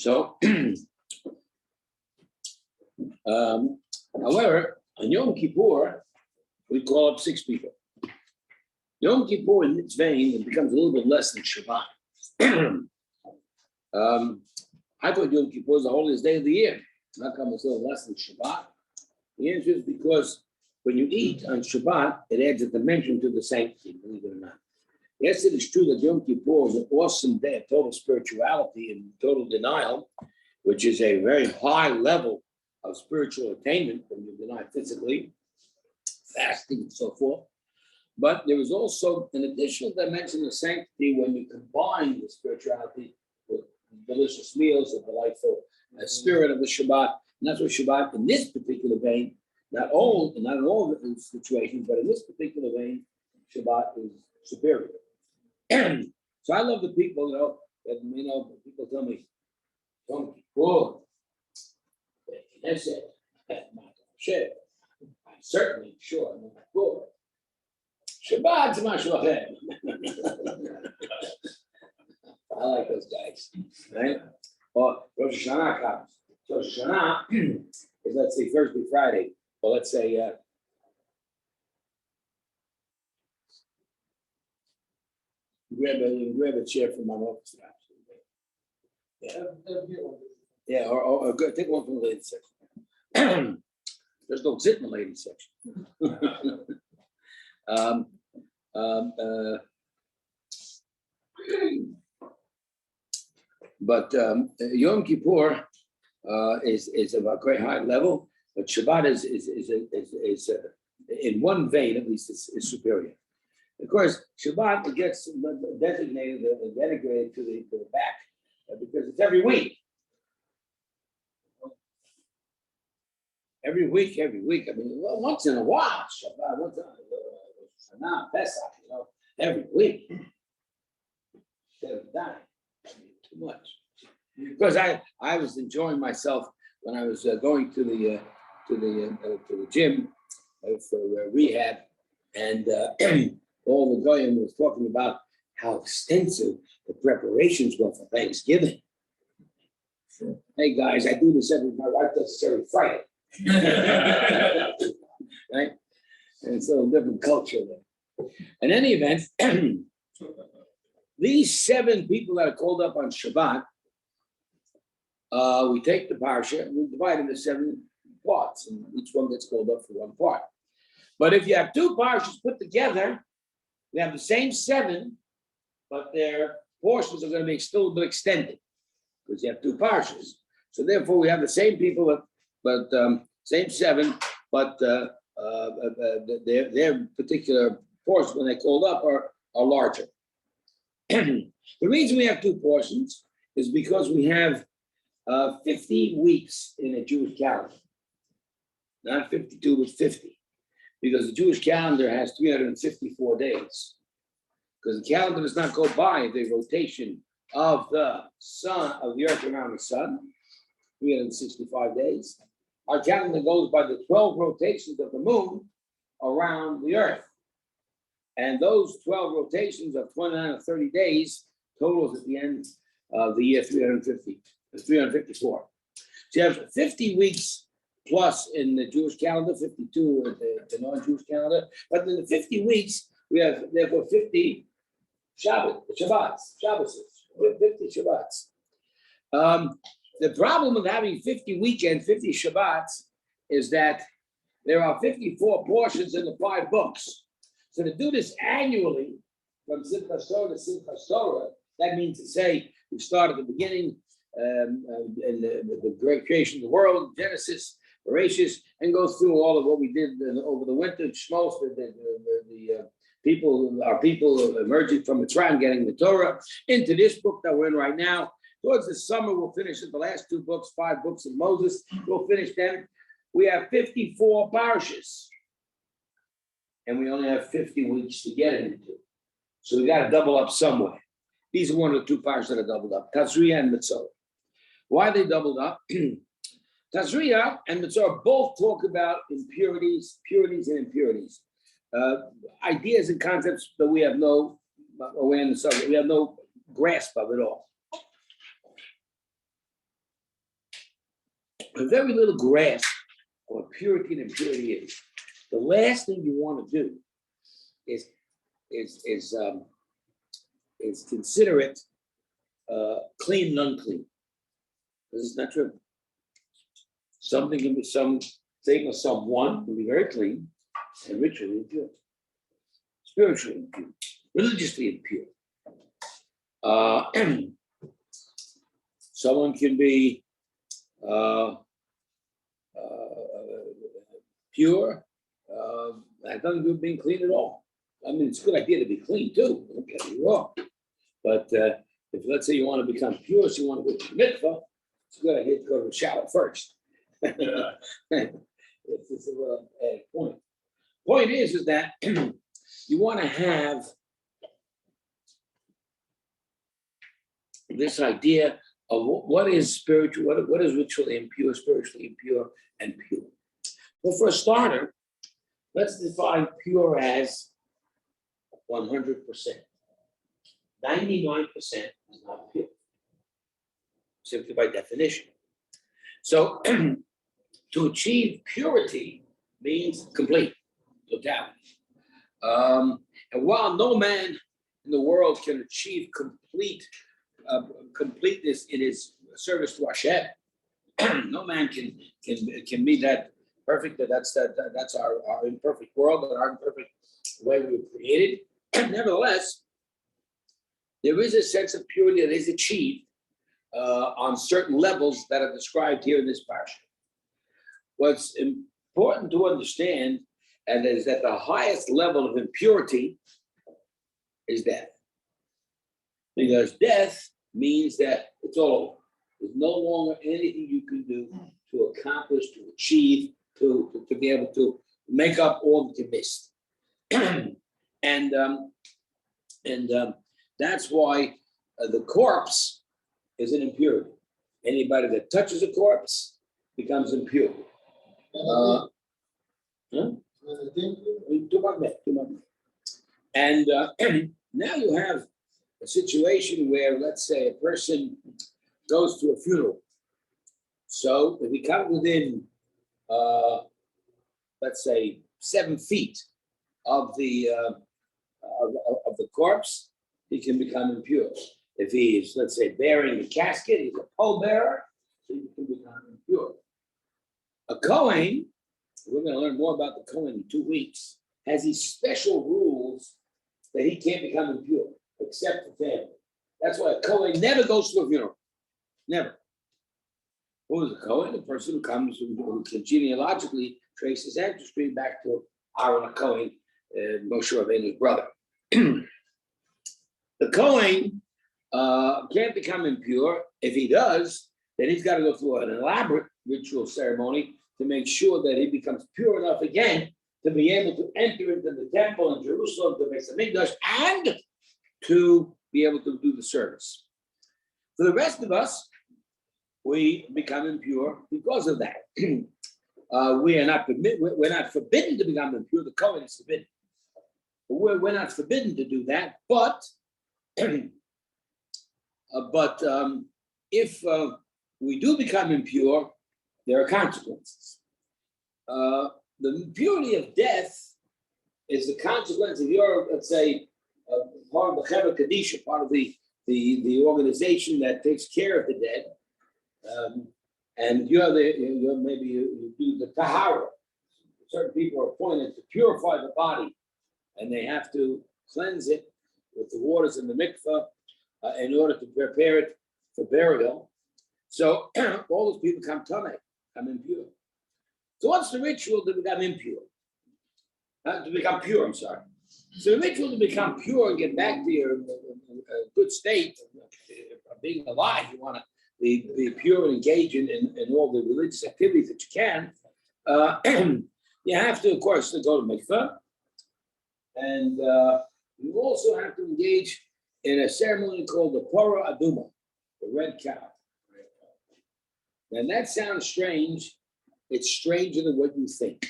So, however, on Yom Kippur, we call up 6 people. Yom Kippur, in its vein, it becomes a little bit less than Shabbat. I thought Yom Kippur is the holiest day of the year. How come it's a little less than Shabbat? The answer is because when you eat on Shabbat, it adds a dimension to the sanctity, believe it or not. Yes, it is true that Yom Kippur is an awesome day of total spirituality and total denial, which is a very high level of spiritual attainment when you deny physically, fasting, and so forth. But there is also an additional dimension of sanctity when you combine the spirituality with delicious meals, the delightful spirit of the Shabbat. And that's what Shabbat, in this particular vein, not in all the situations, but in this particular vein, Shabbat is superior. So I love the people, that people tell me, Yom Kippur, I'm certainly sure I'm not Shabbat's mashu achem. I like those guys, right? Or Rosh Hashanah comes. So Rosh Hashanah is, let's say, Thursday, Friday, or let's say, grab a chair from my office. Yeah, or go, take one from the ladies section. There's no sit in the ladies section. But Yom Kippur is of a great high level, but Shabbat is in one vein at least is superior. Of course, Shabbat it gets designated and denigrated to the back because it's every week. Every week. I mean, once in a while, Shabbat, once in a while, Pesach, every week. Instead of dying, too much. Because I was enjoying myself when I was going to the gym for rehab, and all the goyim was talking about how extensive the preparations were for Thanksgiving. Hey guys, I do this my wife does this every Friday. Right? And it's a different culture there. In any event, these 7 people that are called up on Shabbat, we take the Parasha and we divide into 7 parts, and each one gets called up for one part. But if you have 2 Parashas put together, we have the same 7, but their portions are going to be still a bit extended because you have 2 Parashas. So therefore, we have the same people, but same 7, but their particular portions when they called up are larger. The reason we have 2 portions is because we have 50 weeks in a Jewish calendar, not 52, but 50, because the Jewish calendar has 354 days. Because the calendar does not go by the rotation of the sun, of the earth around the sun, 365 days. Our calendar goes by the 12 rotations of the moon around the earth. And those 12 rotations of 29 or 30 days totals at the end of the year 354. So you have 50 weeks plus in the Jewish calendar, 52 in the non-Jewish calendar. But in the 50 weeks, we have therefore 50 Shabbats, 50 Shabbats. The problem with having 50 weekends, 50 Shabbats, is that there are 54 portions in the 5 books. So to do this annually, from Simchas Torah to Simchas Torah, that means to say we start at the beginning, and the great creation of the world, Genesis, Parasha, and go through all of what we did over the winter, Shmos, our people emerging from Mitzrayim, getting the Torah, into this book that we're in right now. Towards the summer, we'll finish the last 2 books, 5 books of Moses. We'll finish them. We have 54 parashas, and we only have 50 weeks to get into. So we got to double up somewhere. These are one of the 2 parashas that are doubled up, Tazria and Mitzvah. Why are they doubled up? Tazria and Mitzvah both talk about purities and impurities. Ideas and concepts that we have no awareness of, we have no grasp of it all. a very little grasp of what purity and impurity is. The last thing you want to do is consider it clean and unclean. This is not true. Something can be something or someone can be very clean and ritually impure, spiritually impure, religiously impure. Someone can be pure, that doesn't do being clean at all. I mean, it's a good idea to be clean too, don't get me wrong. But if let's say you want to become pure, so you want to go to the mikvah, it's a good idea to go to the shower first. It's a little point. Point is that you want to have this idea of what is spiritual, what is ritually impure, spiritually impure, and pure. Well, for a starter, let's define pure as 100%. 99% is not pure, simply by definition. So to achieve purity means complete, totality. And while no man in the world can achieve completeness in his service to Hashem, no man can be that perfect. That's our imperfect world, and our imperfect way we were created. Nevertheless, there is a sense of purity that is achieved on certain levels that are described here in this parasha. What's important to understand, and is that the highest level of impurity is death. Because death means that it's all over. There's no longer anything you can do to accomplish, to achieve, to be able to make up all that you missed. And that's why the corpse is an impurity. Anybody that touches a corpse becomes impure. And now you have a situation where, let's say, a person goes to a funeral. So if he comes within, let's say, 7 feet of the corpse, he can become impure. If he is, let's say, bearing the casket, he's a pallbearer, so he can become impure. A Kohen, we're going to learn more about the Kohen in 2 weeks, has these special rules that he can't become impure, except for family. That's why a Kohen never goes to a funeral. Never. Who is a Kohen? The person who comes, who can genealogically trace his ancestry back to Aaron Kohen, Moshe Rabbeinu's brother. The Kohen can't become impure. If he does, then he's got to go through an elaborate ritual ceremony to make sure that he becomes pure enough again to be able to enter into the temple in Jerusalem, to Beis Hamikdash, and to be able to do the service. For the rest of us, we become impure because of that. We're not forbidden to become impure. The Kohen is forbidden. We're not forbidden to do that, but if we do become impure, there are consequences. The impurity of death is the consequence of your, let's say, part of the Chevra Kadisha, part of the organization that takes care of the dead, and maybe you do the tahara. Certain people are appointed to purify the body, and they have to cleanse it with the waters in the mikveh in order to prepare it for burial. So all those people come impure. So what's the ritual to become impure? To become pure, I'm sorry. So the ritual to become pure and get back to your good state of being alive, you want to be pure and engage in all the religious activities that you can. You have to, of course, go to mikveh. And you also have to engage in a ceremony called the Parah Aduma, the red cow. And that sounds strange. It's stranger than what you think.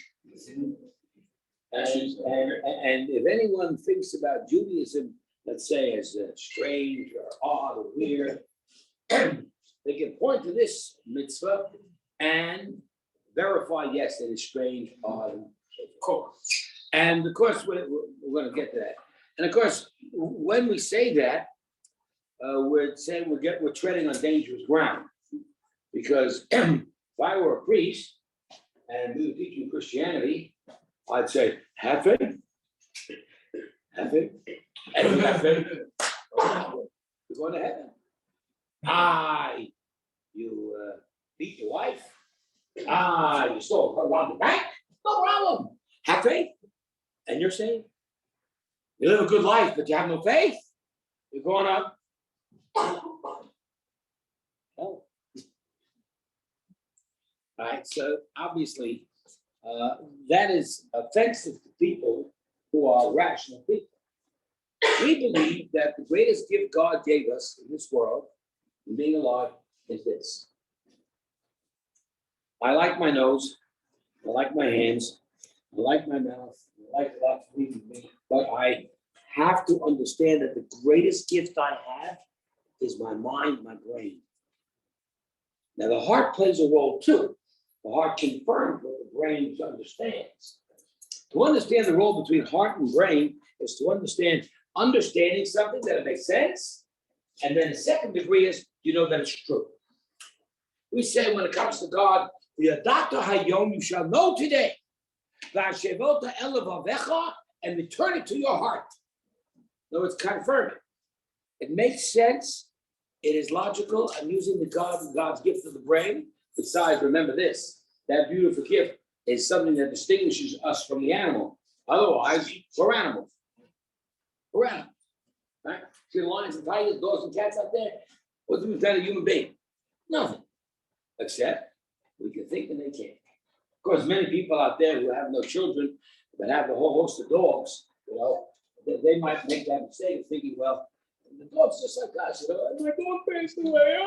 And if anyone thinks about Judaism, let's say, as strange or odd or weird, they can point to this mitzvah and verify, yes, it is strange, odd, of course. And of course, we're going to get to that. And of course, when we say that, we're saying we're treading on dangerous ground. Because if I were a priest and we were teaching Christianity, I'd say, have faith. Have faith. And you have faith. You're going to heaven. You beat your wife. You stole her around the bank. No problem. Have faith. And you're saved. You live a good life, but you have no faith. You're going up. Oh. All right, so obviously, that is offensive to people who are rational people. We believe that the greatest gift God gave us in this world, in being alive, is this. I like my nose, I like my hands, I like my mouth, I like a lot of breathing me, but I have to understand that the greatest gift I have is my mind, my brain. Now, the heart plays a role too. The heart confirms what the brain understands. To understand the role between heart and brain is to understanding something that it makes sense. And then the second degree is you know that it's true. We say when it comes to God, V'yadata hayom, you shall know today. V'ashevota elevavecha, and return it to your heart. In other words, confirm it. It makes sense. It is logical. I'm using God's gift of the brain. Besides, remember this, that beautiful gift is something that distinguishes us from the animal. Otherwise, we're animals. We're animals, right? See the lions and tigers, dogs and cats out there? What's the difference a human being? Nothing. Except we can think and they can't. Of course, many people out there who have no children, but have a whole host of dogs, they might make that mistake of thinking, well, the dog's just like us, my dog passed away.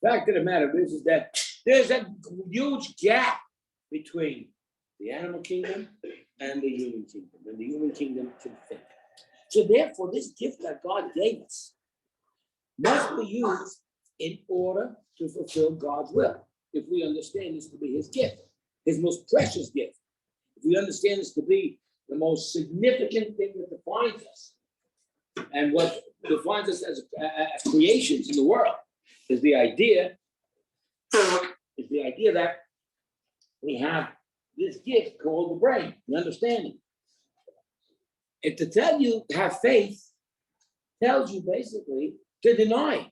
Fact of the matter is that there's a huge gap between the animal kingdom and the human kingdom, and the human kingdom can think. So therefore, this gift that God gave us must be used in order to fulfill God's will. If we understand this to be his gift, his most precious gift, if we understand this to be the most significant thing that defines us, and what defines us as creations in the world, is the idea that we have this gift called the brain, the understanding. And to tell you have faith tells you basically to deny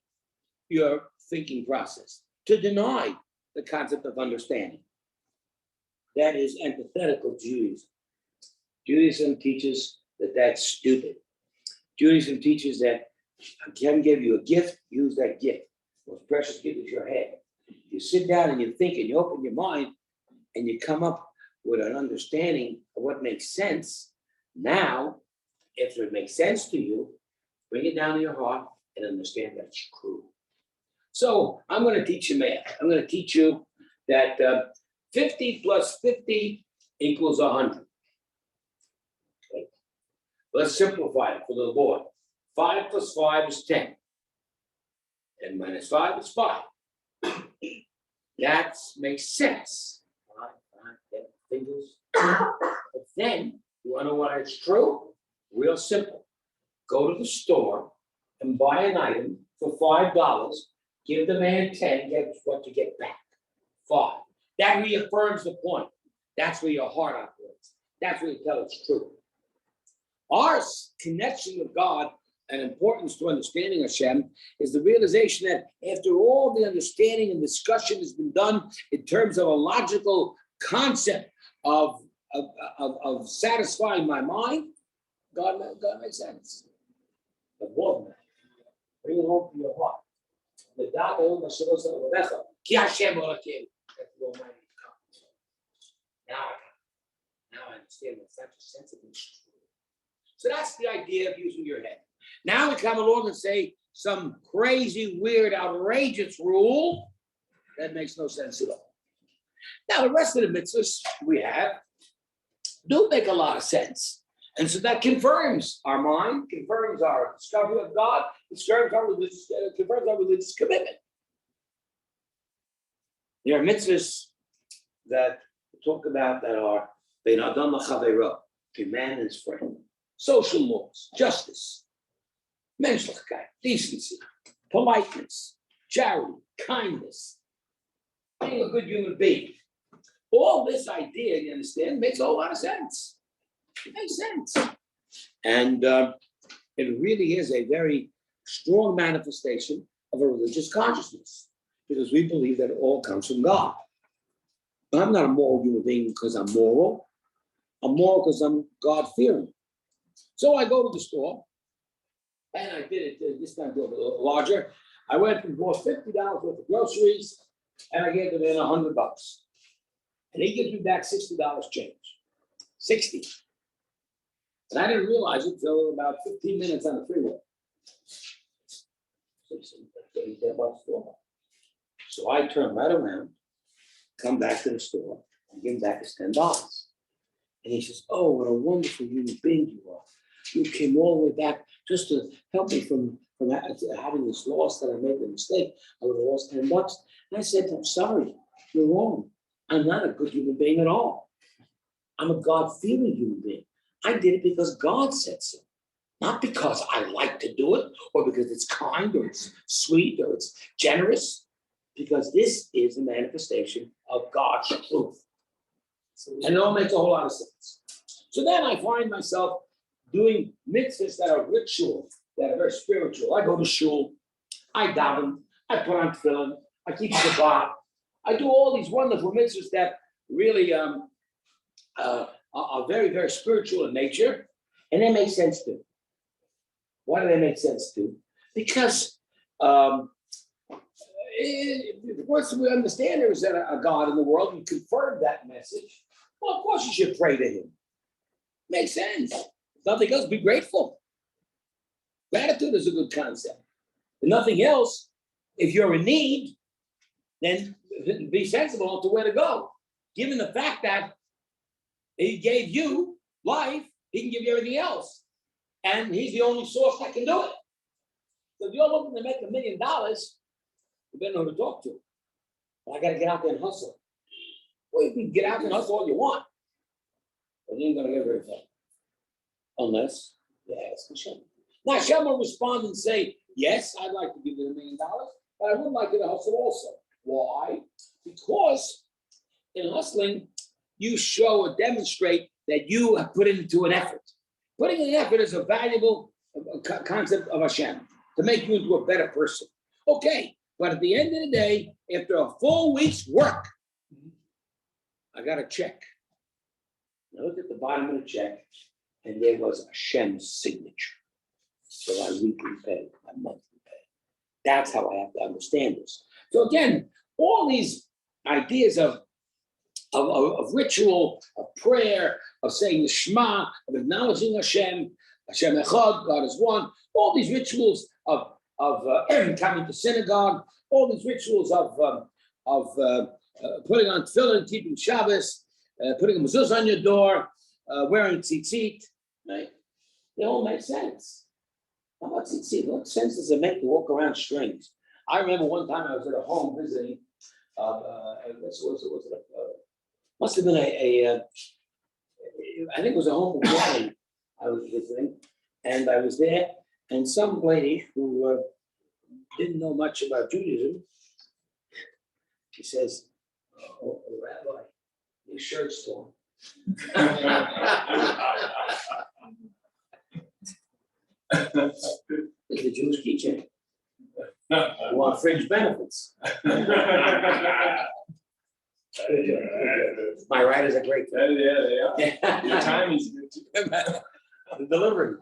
your thinking process, to deny the concept of understanding. That is antithetical to Judaism. Judaism teaches that that's stupid. Judaism teaches that I can give you a gift, use that gift. The most precious gift is your head. You sit down and you think and you open your mind and you come up with an understanding of what makes sense. Now, if it makes sense to you, bring it down to your heart and understand that it's true. So I'm going to teach you math. I'm going to teach you that 50 plus 50 equals 100. Okay. Let's simplify it for the boy. 5 plus 5 is 10. 10 minus 5 is 5. That makes sense. 5, 10 fingers. But then, you want to know why it's true? Real simple. Go to the store and buy an item for $5. Give the man 10, guess what you get back? 5. That reaffirms the point. That's where your heart operates. That's where you tell it's true. Our connection with God and importance to understanding Hashem is the realization that after all the understanding and discussion has been done in terms of a logical concept of satisfying my mind, God makes sense. But more than that, bring it home to your heart. The now I understand that such a sense of it's true. So that's the idea of using your head. Now we come along and say some crazy, weird, outrageous rule that makes no sense at all. Now the rest of the mitzvahs we have do make a lot of sense. And so that confirms our mind, confirms our discovery of God, confirms our religious commitment. There are mitzvahs that talk about that are bein adam l'chaveiro, a man and his friend. Social laws, justice, menschlichkeit, decency, politeness, charity, kindness, being a good human being. All this idea, you understand, makes a whole lot of sense. It makes sense. And it really is a very strong manifestation of a religious consciousness, because we believe that it all comes from God. I'm not a moral human being because I'm moral. I'm moral because I'm God-fearing. So I go to the store, and I did it this time a little larger. I went and bought $50 worth of groceries, and I gave them in $100. And he gives me back $60 change. 60. And I didn't realize it until about 15 minutes on the freeway. So I turn right around, come back to the store, and give him back his $10. And he says, "Oh, what a wonderful human being you are. You came all the way back just to help me from having this loss that I made the mistake. I would have lost $10." And I said, "I'm sorry, you're wrong. I'm not a good human being at all. I'm a God-fearing human being. I did it because God said so. Not because I like to do it, or because it's kind, or it's sweet, or it's generous, because this is a manifestation of God's truth." And it all makes a whole lot of sense. So then I find myself doing mitzvahs that are ritual, that are very spiritual. I go to shul, I daven, I put on tefillin, I keep Shabbat. I do all these wonderful mitzvahs that really are very, very spiritual in nature, and they make sense too. Why do they make sense too? Because once we understand there is a God in the world, and confirm that message, well, of course you should pray to him. Makes sense. If nothing else, be grateful. Gratitude is a good concept. If nothing else, if you're in need, then be sensible to where to go. Given the fact that he gave you life, he can give you everything else. And he's the only source that can do it. So if you're looking to make $1 million, you better know who to talk to. Well, I got to get out there and hustle. Well, you can get out there and hustle all you want, but you ain't going to get very far. Unless you ask Hashem. Now, Hashem will respond and say, "Yes, I'd like to give you $1 million, but I would like you to hustle also." Why? Because in hustling, you show or demonstrate that you have put into an effort. Putting in an effort is a valuable concept of Hashem, to make you into a better person. Okay, but at the end of the day, after a full week's work, I got a check. I looked at the bottom of the check, and there was Hashem's signature. So I weekly pay, my monthly pay. That's how I have to understand this. So again, all these ideas of ritual, of prayer, of saying the Shema, of acknowledging Hashem, Hashem Echad, God is one, all these rituals of coming to synagogue, all these rituals of putting on tefillin, keeping Shabbos, putting a mezuzah on your door, wearing tzitzit, right? They all make sense. How about tzitzit? What sense does it make to walk around strange? I remember one time I was at a home visiting. Must have been I think it was a home of women I was visiting, and I was there, and some lady who didn't know much about Judaism, she says, "Oh, Rabbi, your shirt's torn." It's a Jewish keychain. You want fringe benefits. My right is a great thing. Yeah. Your time is good too. Delivery.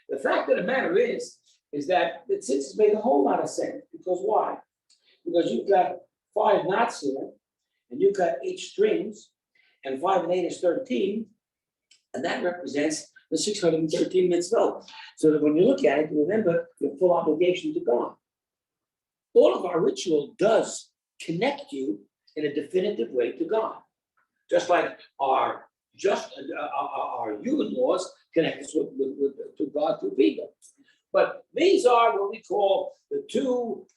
The fact of the matter is that since it's made a whole lot of sense. Because why? Because you've got 5 knots here, and you've got 8 strings, and 5 and 8 is 13, and that represents the 613 mitzvot. So that when you look at it, you remember your full obligation to God. All of our ritual does connect you in a definitive way to God. Just like our human laws connect us to God through people. But these are what we call the 2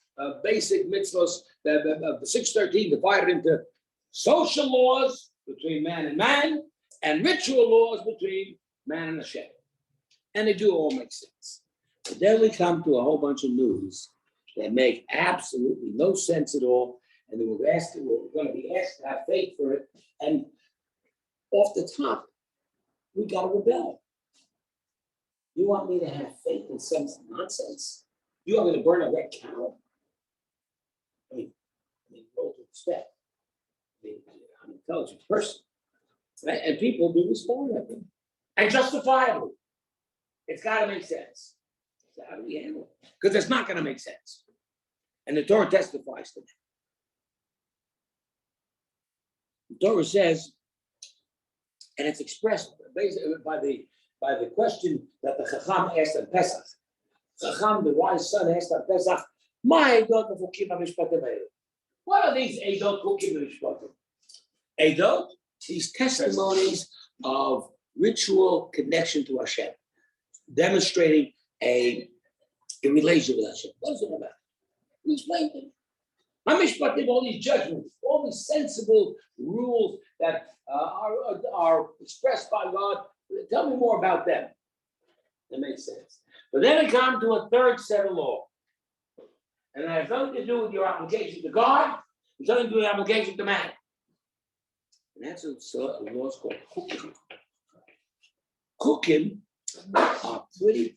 basic mitzvahs, the 613 divided into social laws between man and ritual laws between man and Hashem. And they do all make sense. But then we come to a whole bunch of news that make absolutely no sense at all. And then we're going to be asked to have faith for it. And off the top, we got to rebel. You want me to have faith in some nonsense? You want me to burn a red cow? I mean, with all due respect, I'm an intelligent person. Right? And people do respond to them. And justifiably. It's got to make sense. So how do we handle it? Because it's not going to make sense. And the Torah testifies to that. The Torah says, and it's expressed basically by the question that the Chacham asked on Pesach. Chacham, the wise son, asked on Pesach, what are these Eidot Chukim V'Mishpatim? Eidot, these testimonies of ritual connection to Hashem, demonstrating a relationship with Hashem. What is it about? We explained it. Hamishpatim, all these judgments, all these sensible rules that are expressed by God. Tell me more about them. That makes sense. But then we come to a third set of law. And it has nothing to do with your obligation to God. It's nothing to do with your obligation to man. And that's what the law is called Chukim. Chukim are pretty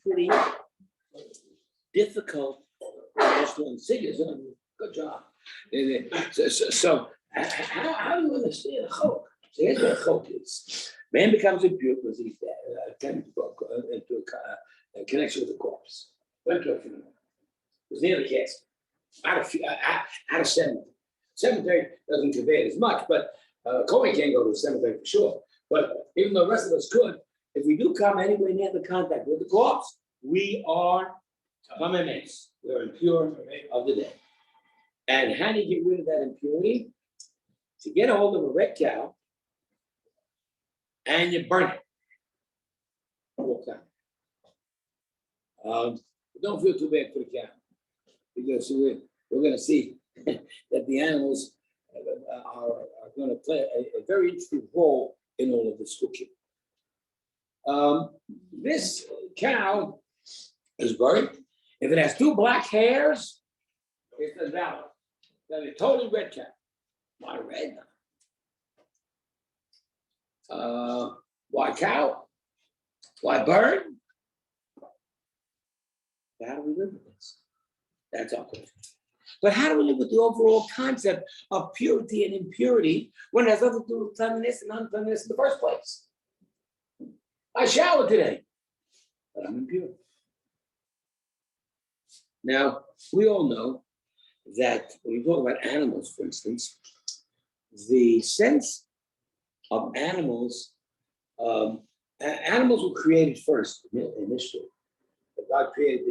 difficult as to insidious. Good job. So how do you understand a chok? So here's what a chok is. Man becomes impure because he's tending to go into a connection with the corpse. Went to a funeral. It was near the casket. Out of cemetery. Cemetery doesn't convey it as much, but Kohen can't go to a cemetery for sure. But even though the rest of us could, if we do come anywhere near the contact with the corpse, we are tamimim. We're impure of the day. And how do you get rid of that impurity? To get a hold of a red cow and you burn it. Don't feel too bad for the cow, because we're going to see that the animals are going to play a very interesting role in all of this cooking. This cow is buried. If it has two black hairs, it's invalid. Then a totally red cow. Why red? Why cow? Why bird? How do we live with this? That's our question. But how do we live with the overall concept of purity and impurity when it has nothing to do with cleanliness and uncleanliness in the first place? I showered today, but I'm impure. Now, we all know that when you talk about animals, for instance, the sense of animals, animals were created first initially. God created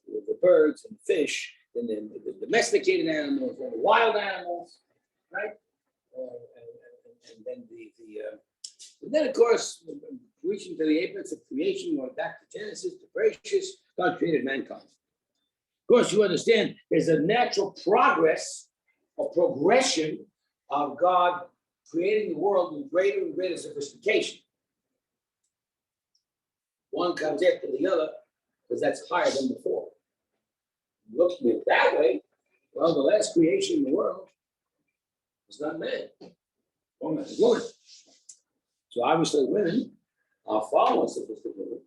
the birds and fish, and then the domesticated animals, and the wild animals, right? And then and then of course, reaching to the apex of creation, going back to Genesis, to Parasha, God created mankind. Of course, you understand there's a natural progress or progression of God creating the world with greater and greater sophistication. One comes after the other because that's higher than before. Looking at it that way, well, the last creation in the world was not man. Woman is woman. So obviously women are far more sophisticated,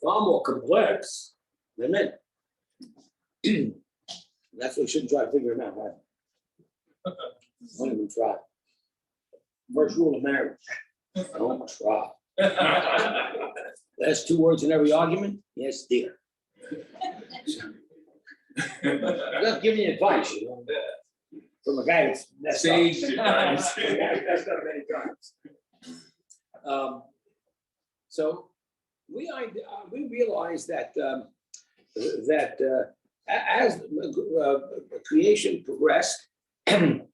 far more complex than men. That's what we shouldn't try to figure them out, right? Don't even try. First rule of marriage, don't try. That's 2 words in every argument. Yes, dear. Just giving you advice, you know, from a guy that's Sage advice. That's not many times. So we realize that as creation progressed, and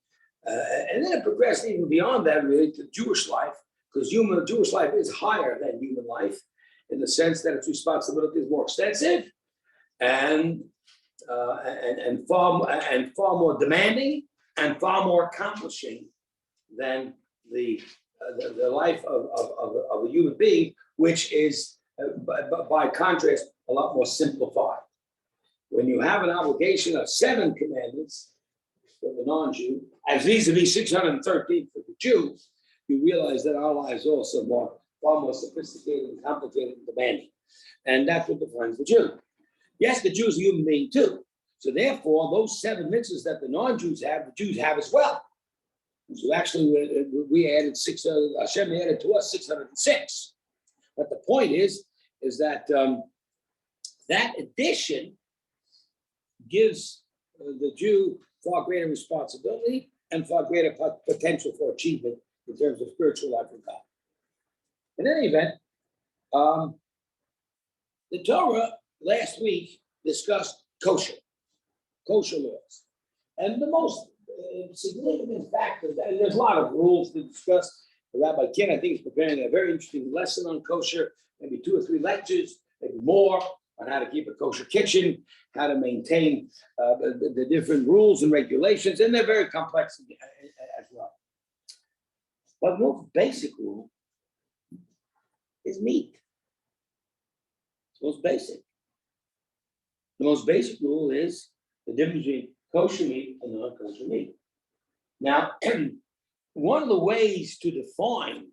then it progressed even beyond that, really, to Jewish life, because Jewish life is higher than human life in the sense that its responsibility is more extensive, and and far more demanding and far more accomplishing than the life of a human being, which is, by contrast, a lot more simplified. When you have an obligation of 7 commandments for the non-Jew, as vis-a-vis 613 for the Jew, you realize that our lives are also far more sophisticated and complicated and demanding. And that's what defines the Jew. Yes, the Jew is a human being too. So therefore, those 7 mitzvahs that the non-Jews have, the Jews have as well. So actually, we added 600, Hashem added to us 606. But the point is that that addition gives the Jew far greater responsibility and far greater potential for achievement in terms of spiritual life with God. In any event, the Torah last week discussed kosher laws. And the most significant factor, and there's a lot of rules to discuss. Rabbi Ken, I think, is preparing a very interesting lesson on kosher, maybe 2 or 3 lectures, maybe more, on how to keep a kosher kitchen, how to maintain the different rules and regulations, and they're very complex as well. But the most basic rule is meat. It's the most basic. The most basic rule is the difference between kosher meat and non-kosher meat. Now, one of the ways to define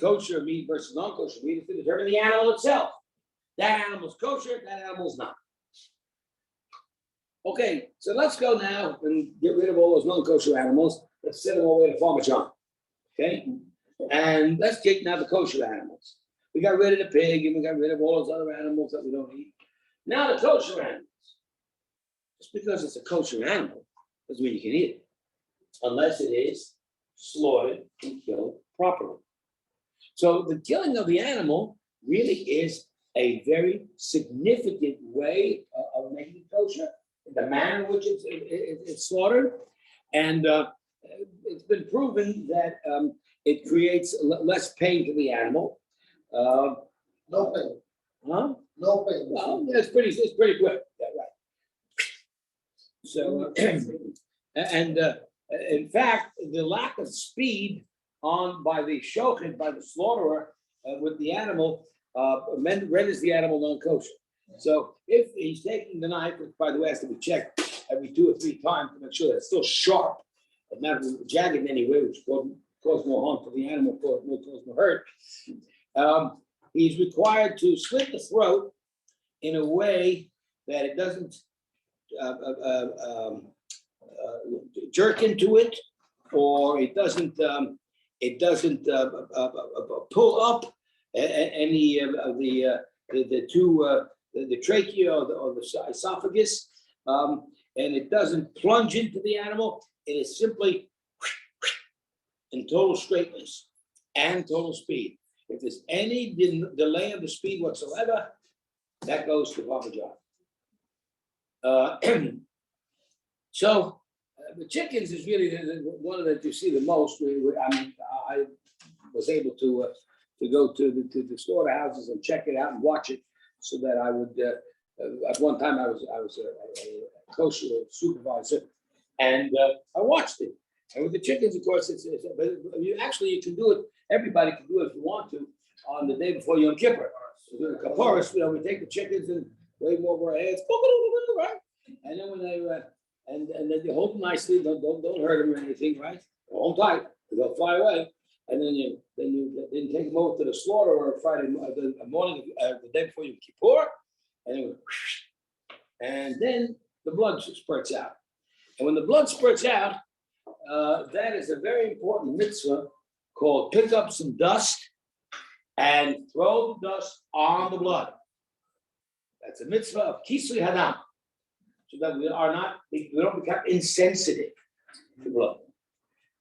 kosher meat versus non-kosher meat is to determine the animal itself. That animal's kosher, that animal's not. Okay, so let's go now and get rid of all those non-kosher animals. Let's send them all the way to Farmer John. Okay? And let's take now the kosher animals. We got rid of the pig and we got rid of all those other animals that we don't eat. Now the kosher animals. Just because it's a kosher animal doesn't mean you can eat it, unless it is slaughtered and killed properly. So the killing of the animal really is a very significant way of making it kosher, the manner in which it's slaughtered. And it's been proven that it creates less pain to the animal. No pain. Huh? No pain. Well, it's pretty quick. Yeah, right. So, and in fact, the lack of speed by the shochet, by the slaughterer with the animal, renders the animal non-kosher. So if he's taking the knife, which by the way has to be checked every 2 or 3 times to make sure that it's still sharp, but not jagged in any way, which cause no harm to the animal, cause no hurt, he's required to slit the throat in a way that it doesn't jerk into it, or it doesn't pull up any of the trachea or the esophagus, and it doesn't plunge into the animal. It is simply in total straightness and total speed. If there's any delay of the speed whatsoever, that goes to Parmesan. So the chickens is really the one that you see the most. I was able to go to the slaughterhouses and check it out and watch it, so that I would. At one time, I was a kosher supervisor, and I watched it. And with the chickens, of course, you can do it. Everybody can do it if you want to on the day before Yom Kippur. So during Kapparos, we take the chickens and wave them over our heads, right? And then when they and then you hold them nicely, don't hurt them or anything, right? Hold tight, they'll fly away. And then you take them over to the slaughter or Friday the morning, the day before Yom Kippur, and then the blood spurts out. And when the blood spurts out, that is a very important mitzvah called pick up some dust and throw the dust on the blood. That's a mitzvah of kisui hadam, so that we don't become insensitive to blood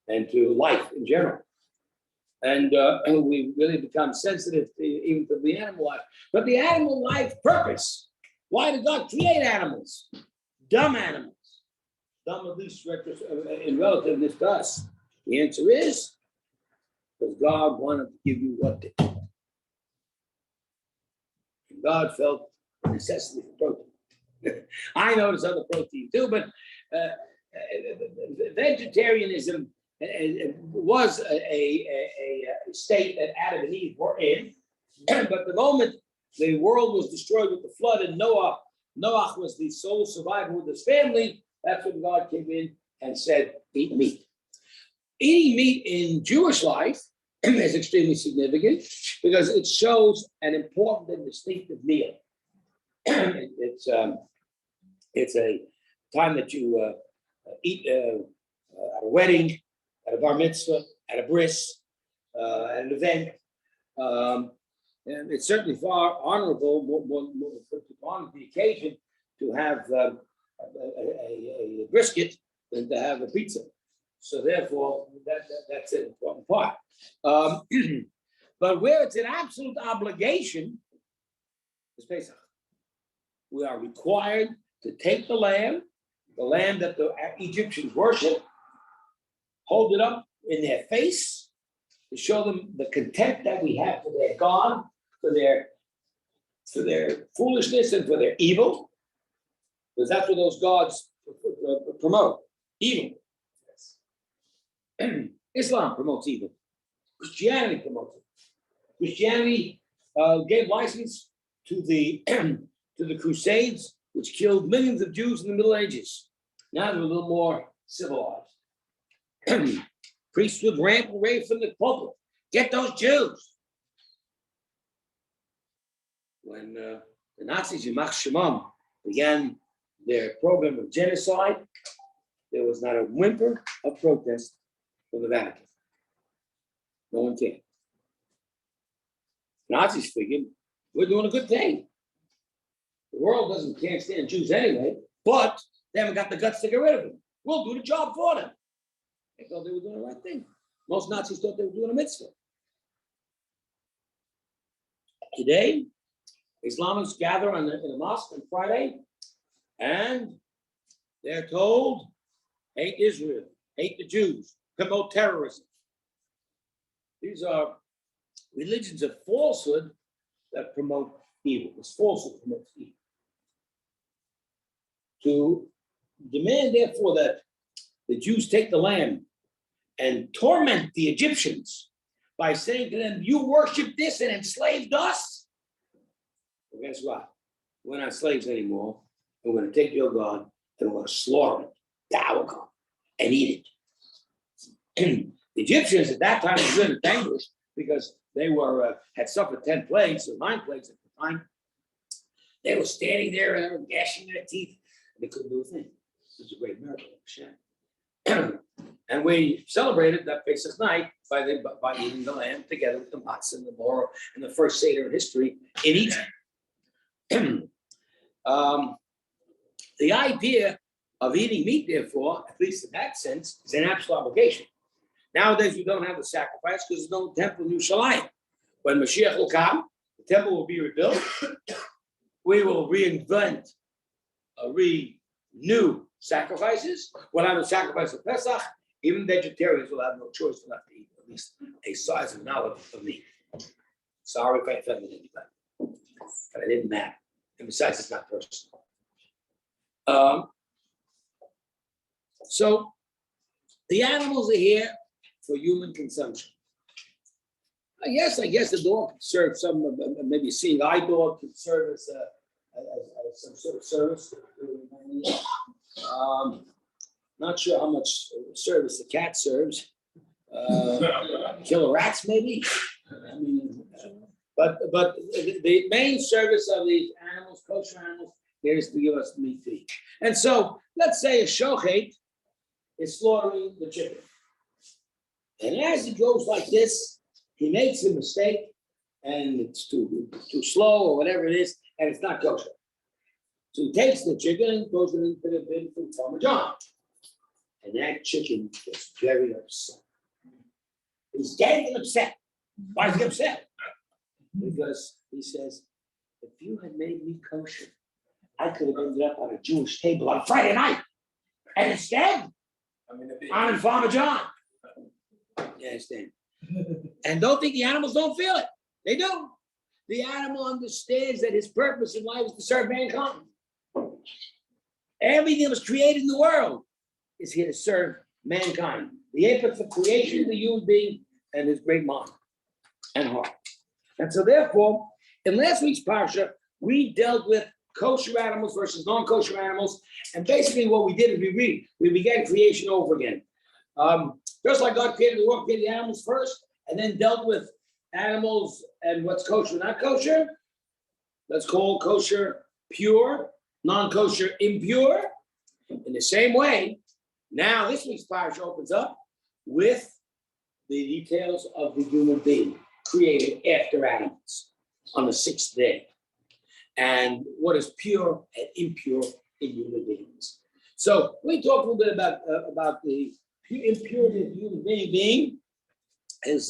and to life in general. And we really become sensitive even to the animal life. But the animal life purpose, why did God create animals? Dumb animals. Dumb, at least in relativeness to us. The answer is because God wanted to give you what to eat. And God felt the necessity for protein. I know there's other protein too, but vegetarianism was a state that Adam and Eve were in. But the moment the world was destroyed with the flood and Noah was the sole survivor with his family, that's when God came in and said, eat meat. Eating meat in Jewish life is extremely significant because it shows an important and distinctive meal. It's a time that you eat at a wedding, at a bar mitzvah, at a bris, at an event. And it's certainly far honorable, more on the occasion, to have a brisket than to have a pizza. So therefore, that's an important part. But where it's an absolute obligation is Pesach. We are required to take the lamb that the Egyptians worship, hold it up in their face to show them the contempt that we have for their God, for their foolishness and for their evil, because that's what those gods promote, evil. Islam promotes evil. Christianity promotes it. Christianity gave license to the Crusades, which killed millions of Jews in the Middle Ages. Now they're a little more civilized. Priests would rant and rave from the pulpit. Get those Jews. When the Nazis, Yamach Shemam, began their program of genocide, there was not a whimper of protest from the Vatican. No one cared. Nazis figured, we're doing a good thing. The world can't stand Jews anyway, but they haven't got the guts to get rid of them. We'll do the job for them. They thought they were doing the right thing. Most Nazis thought they were doing a mitzvah. Today, Islamists gather in a mosque on Friday, and they're told, hate Israel, hate the Jews, promote terrorism. These are religions of falsehood that promote evil. This falsehood promotes evil. To demand, therefore, that the Jews take the lamb and torment the Egyptians by saying to them, you worship this and enslaved us. Well, guess what? We're not slaves anymore. We're going to take your God and we're going to slaughter it, our God, and eat it. The Egyptians at that time were really anguished because they had suffered 10 plagues or 9 plagues at the time. They were standing there and they were gnashing their teeth. They couldn't do a thing. It was a great miracle. And we celebrated that Pesach night by eating the lamb together with the matzah and the maror and the first Seder in history in Egypt. The idea of eating meat, therefore, at least in that sense, is an absolute obligation. Nowadays, we don't have the sacrifice because there's no temple in Yerushalayim. When Mashiach will come, the temple will be rebuilt. We will reinvent, renew sacrifices. We'll have a sacrifice of Pesach. Even vegetarians will have no choice but to eat at least a size of knowledge of meat. Sorry if I offended anybody, but it didn't matter. And besides, it's not personal. So the animals are here for human consumption. I guess the dog could serve some, maybe a seeing eye dog could serve as some sort of service. Not sure how much service the cat serves. Killer rats, maybe. I mean, but the main service of these animals, kosher animals, is to give us meat to eat. And so, let's say a shochet is slaughtering the chicken, and as he goes like this, he makes a mistake, and it's too slow or whatever it is, and it's not kosher. So he takes the chicken and goes into the bin from Parmesan. And that chicken gets very upset. He's getting upset. Why is he upset? Because he says, if you had made me kosher, I could have ended up on a Jewish table on Friday night. And instead, I'm in Parmesan. You understand? And don't think the animals don't feel it. They do. The animal understands that his purpose in life is to serve mankind. Everything that was created in the world is here to serve mankind. The apex of creation, the human being, and his great mind and heart. And so therefore, in last week's Parsha, we dealt with kosher animals versus non-kosher animals. And basically what we did is we began creation over again. Just like God created the world, created the animals first, and then dealt with animals and what's kosher, not kosher. Let's call kosher pure, non-kosher impure. In the same way, now this week's Parasha opens up with the details of the human being created after animals on the sixth day, and what is pure and impure in human beings. So we talked a little bit about the impurity of the human being is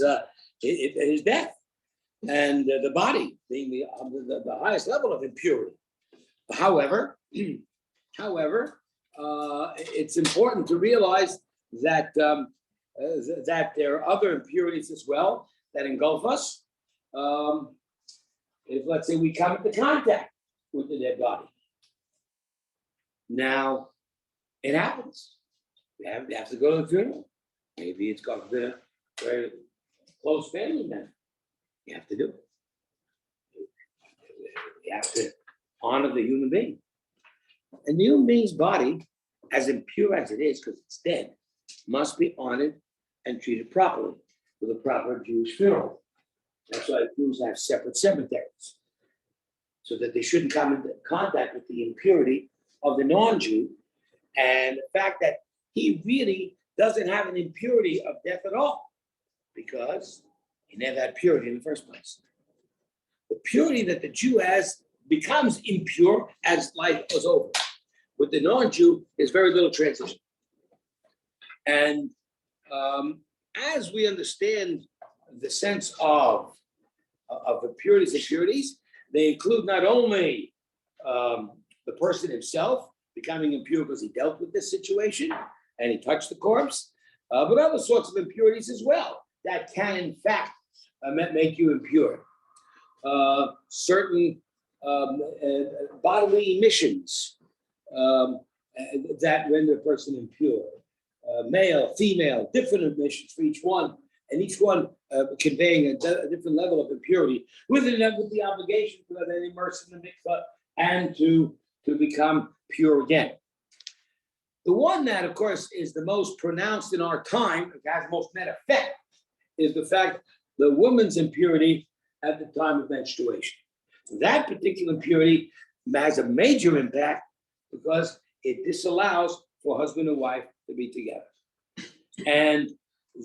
death, and the body being the highest level of impurity. However, it's important to realize that that there are other impurities as well that engulf us. If, let's say, we come into contact with the dead body. Now, it happens. You have to go to the funeral. Maybe it's got the very close family member. You have to do it. You have to honor the human being. And the human being's body, as impure as it is, because it's dead, must be honored and treated properly with a proper Jewish funeral. That's why Jews have separate cemeteries, so that they shouldn't come into contact with the impurity of the non-Jew, and the fact that he really doesn't have an impurity of death at all, because he never had purity in the first place. The purity that the Jew has becomes impure as life goes over. With the non-Jew, there's very little transition. And as we understand the sense of impurities, they include not only the person himself becoming impure because he dealt with this situation and he touched the corpse, but other sorts of impurities as well that can, in fact, make you impure. Certain bodily emissions that render a person impure. Male, female, different emissions for each one, and each one conveying a different level of impurity, with the obligation to then immerse in the mikvah and to become pure again. The one that, of course, is the most pronounced in our time, has the most net effect, is the fact the woman's impurity at the time of menstruation. That particular impurity has a major impact because it disallows for husband and wife to be together. And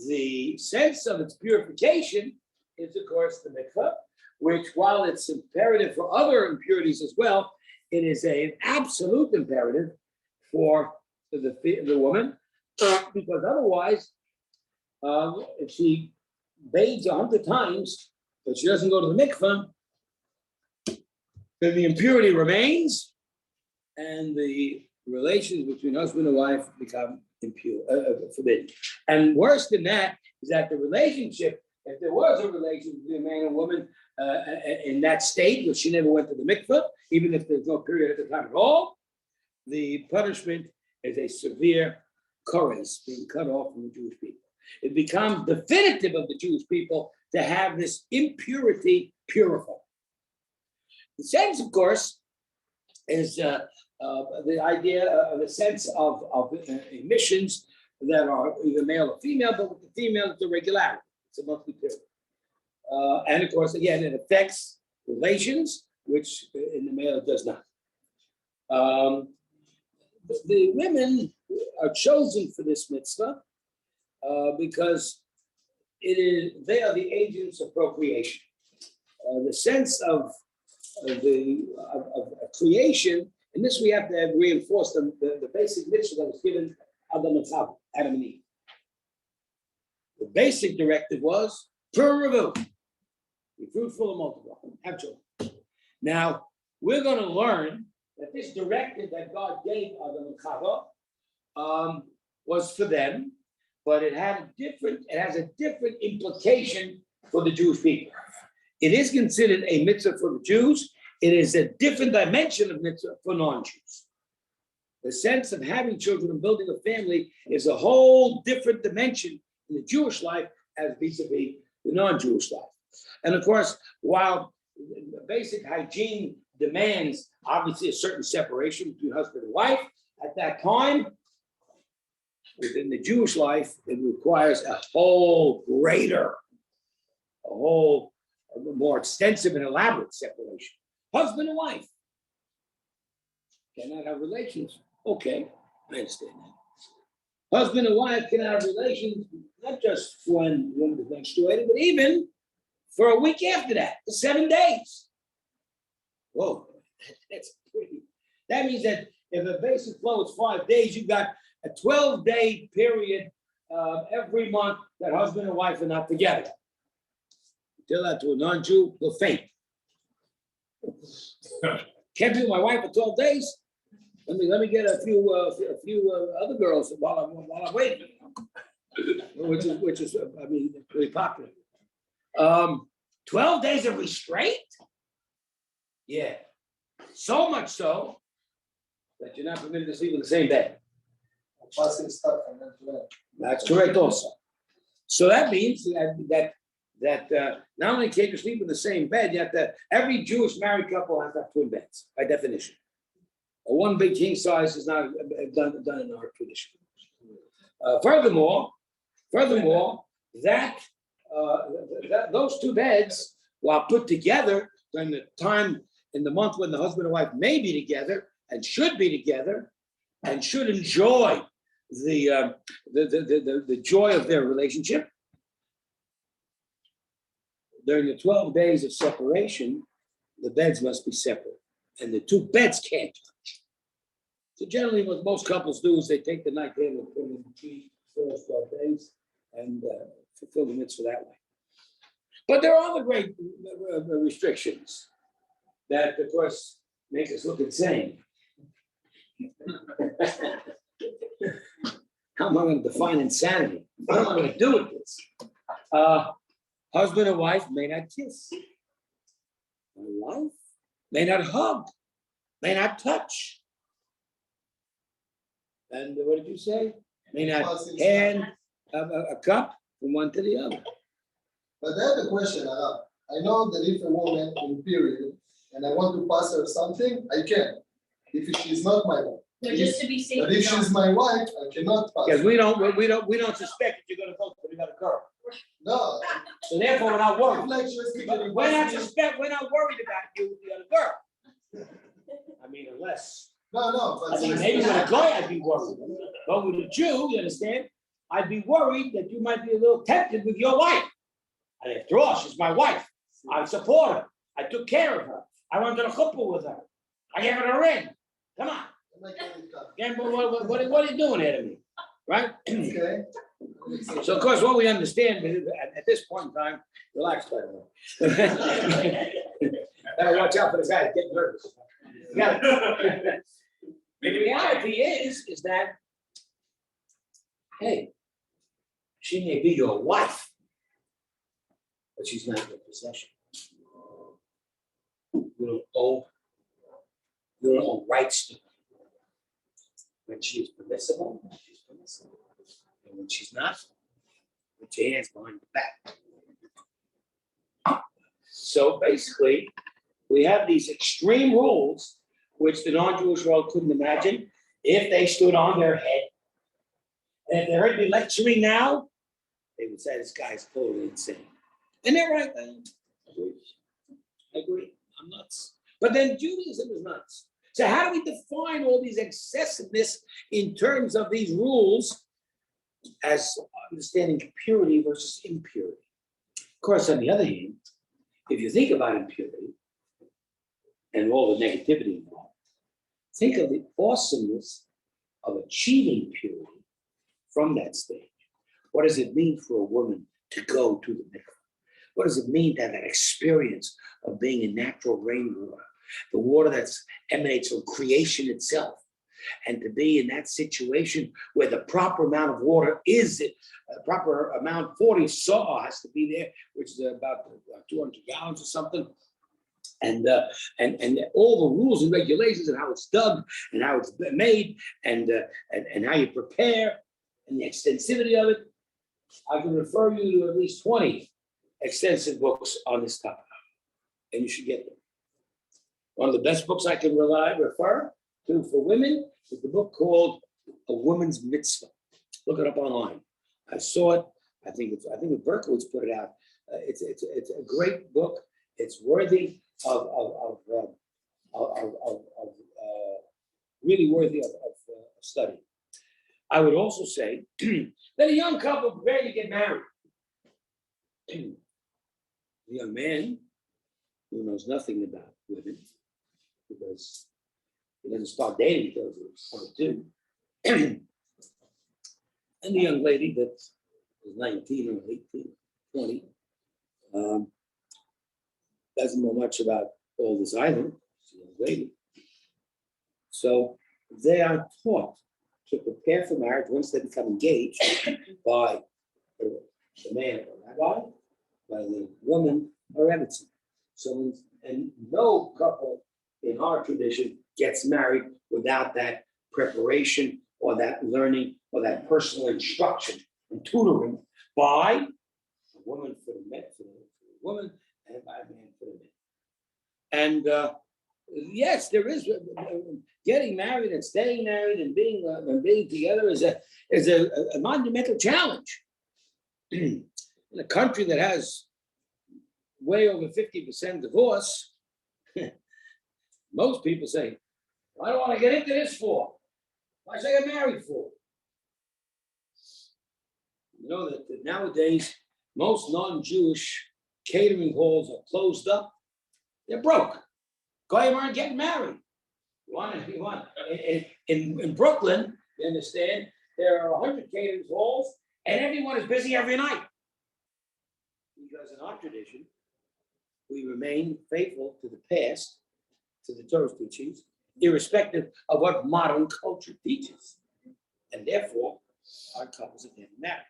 the sense of its purification is, of course, the mikvah, which, while it's imperative for other impurities as well, it is an absolute imperative for the woman, because otherwise, if she bathes 100 times, but she doesn't go to the mikvah, then the impurity remains, and the relations between husband and wife become impure, forbidden. And worse than that is that the relationship, if there was a relationship between a man and woman in that state, which she never went to the mikvah, even if there's no period at the time at all, the punishment is a severe chorus, being cut off from the Jewish people. It becomes definitive of the Jewish people to have this impurity purified. The sense, of course, is the idea of the sense of emissions that are either male or female, but with the female, it's a regularity. It's a monthly period. And of course, again, it affects relations, which in the male it does not. The women are chosen for this mitzvah because they are the agents of procreation. The sense of creation, and this we have to have reinforced the basic mitzvah that was given Adam and Eve. The basic directive was Puravu, be fruitful and multiply, have children. Now we're going to learn that this directive that God gave Adam and Chava was for them, but it has a different implication for the Jewish people. It is considered a mitzvah for the Jews. it is a different dimension of mitzvah for non-Jews. The sense of having children and building a family is a whole different dimension in the Jewish life as vis-a-vis the non-Jewish life. And of course, while basic hygiene demands obviously a certain separation between husband and wife, at that time, within the Jewish life, it requires a whole more extensive and elaborate separation. Husband and wife cannot have relations. Okay, I understand that. Husband and wife cannot have relations, not just when one is menstruated, but even for a week after that, for 7 days. Whoa, that's pretty. That means that if a basic flow is 5 days, you've got a 12-day period every month that husband and wife are not together. Tell that to a non-Jew, he'll faint. Can't be with my wife for 12 days. Let me get a few other girls while I'm waiting, which is I mean pretty popular. 12 days of restraint? Yeah. So much so that you're not permitted to sleep in the same bed. Passing stuff and then to end. That's correct also. So that means that not only can't you sleep in the same bed, you have to, every Jewish married couple has to have twin beds by definition. A one big king size is not done in our tradition. Furthermore, that those two beds, while put together during the time in the month when the husband and wife may be together and should be together and should enjoy the joy of their relationship, during the 12 days of separation, the beds must be separate and the two beds can't touch. So generally what most couples do is they take the night table and put it in between the first 12 days and fulfill the mitzvah that way. But there are other great restrictions that, of course, make us look insane. How am I going to define insanity? What am I going to do with this? Husband and wife may not kiss. My wife may not hug, may not touch. And what did you say? May not hand a cup from one to the other. But I have a question, Arab. I know that if a woman in period and I want to pass her something, I can. If she is not my wife. No, just to be safe. But if she's my wife, I cannot pass. Because we don't suspect that you're going to vote for another girl. No. So therefore, we're not worried. Like she was speaking We're not worried about you with the other girl. I mean, unless. No, but I mean, maybe with a guy, I'd be worried. But with a Jew, you understand, I'd be worried that you might be a little tempted with your wife. And after all, she's my wife. I support her. I took care of her. I went to the chuppah with her. I gave her a ring. Come on. Again, what are you doing here to me? Right? Okay. So, of course, what we understand at this point in time, relax, by the way. Better watch out for the guy getting nervous. Yeah. The reality is that, hey, she may be your wife, but she's not your possession. You don't own rights to her. When she is permissible, she's permissible. And when she's not, put your hands behind your back. So basically, we have these extreme rules which the non-Jewish world couldn't imagine if they stood on their head. And if they heard me lecturing now, they would say this guy's totally insane. And they're right, man. I agree. I'm nuts. But then Judaism is nuts. So how do we define all these excessiveness in terms of these rules as understanding purity versus impurity? Of course, on the other hand, if you think about impurity and all the negativity involved, think of the awesomeness of achieving purity from that stage. What does it mean for a woman to go to the mikveh? What does it mean to have that experience of being in natural rainwater, the water that emanates from creation itself, and to be in that situation where the proper amount of water is it, proper amount, 40 saw has to be there, which is about 200 gallons or something. and all the rules and regulations and how it's dug and how it's made and how you prepare and the extensivity of it. I can refer you to at least 20 extensive books on this topic, and you should get them. One of the best books I can refer to for women is the book called A Woman's Mitzvah. Look it up online. I saw it. I think Berkowitz put it out. It's a great book. It's worthy of really worthy of study. I would also say that a young couple preparing to get married. The young man who knows nothing about women because he doesn't start dating until he's 22. And the young lady that is 19 or 18, 20, doesn't know much about all this either. She's a young lady. So they are taught to prepare for marriage once they become engaged by the man or rabbi, by the woman or Rebbetzin. So, and no couple in our tradition gets married without that preparation or that learning or that personal instruction and tutoring by a woman for the men, for the woman, and by a man for the man. And yes, there is getting married and staying married and being together is a monumental challenge. In a country that has way over 50% divorce, most people say, "I don't want to get into this for. Why should I get married for?" You know that nowadays most non-Jewish catering halls are closed up. They're broke. Goyim aren't getting married. You want in Brooklyn, you understand, there are 100 catering halls and everyone is busy every night. Because in our tradition, we remain faithful to the past, to the Torah's teachings, irrespective of what modern culture teaches. And therefore, our couples are getting married.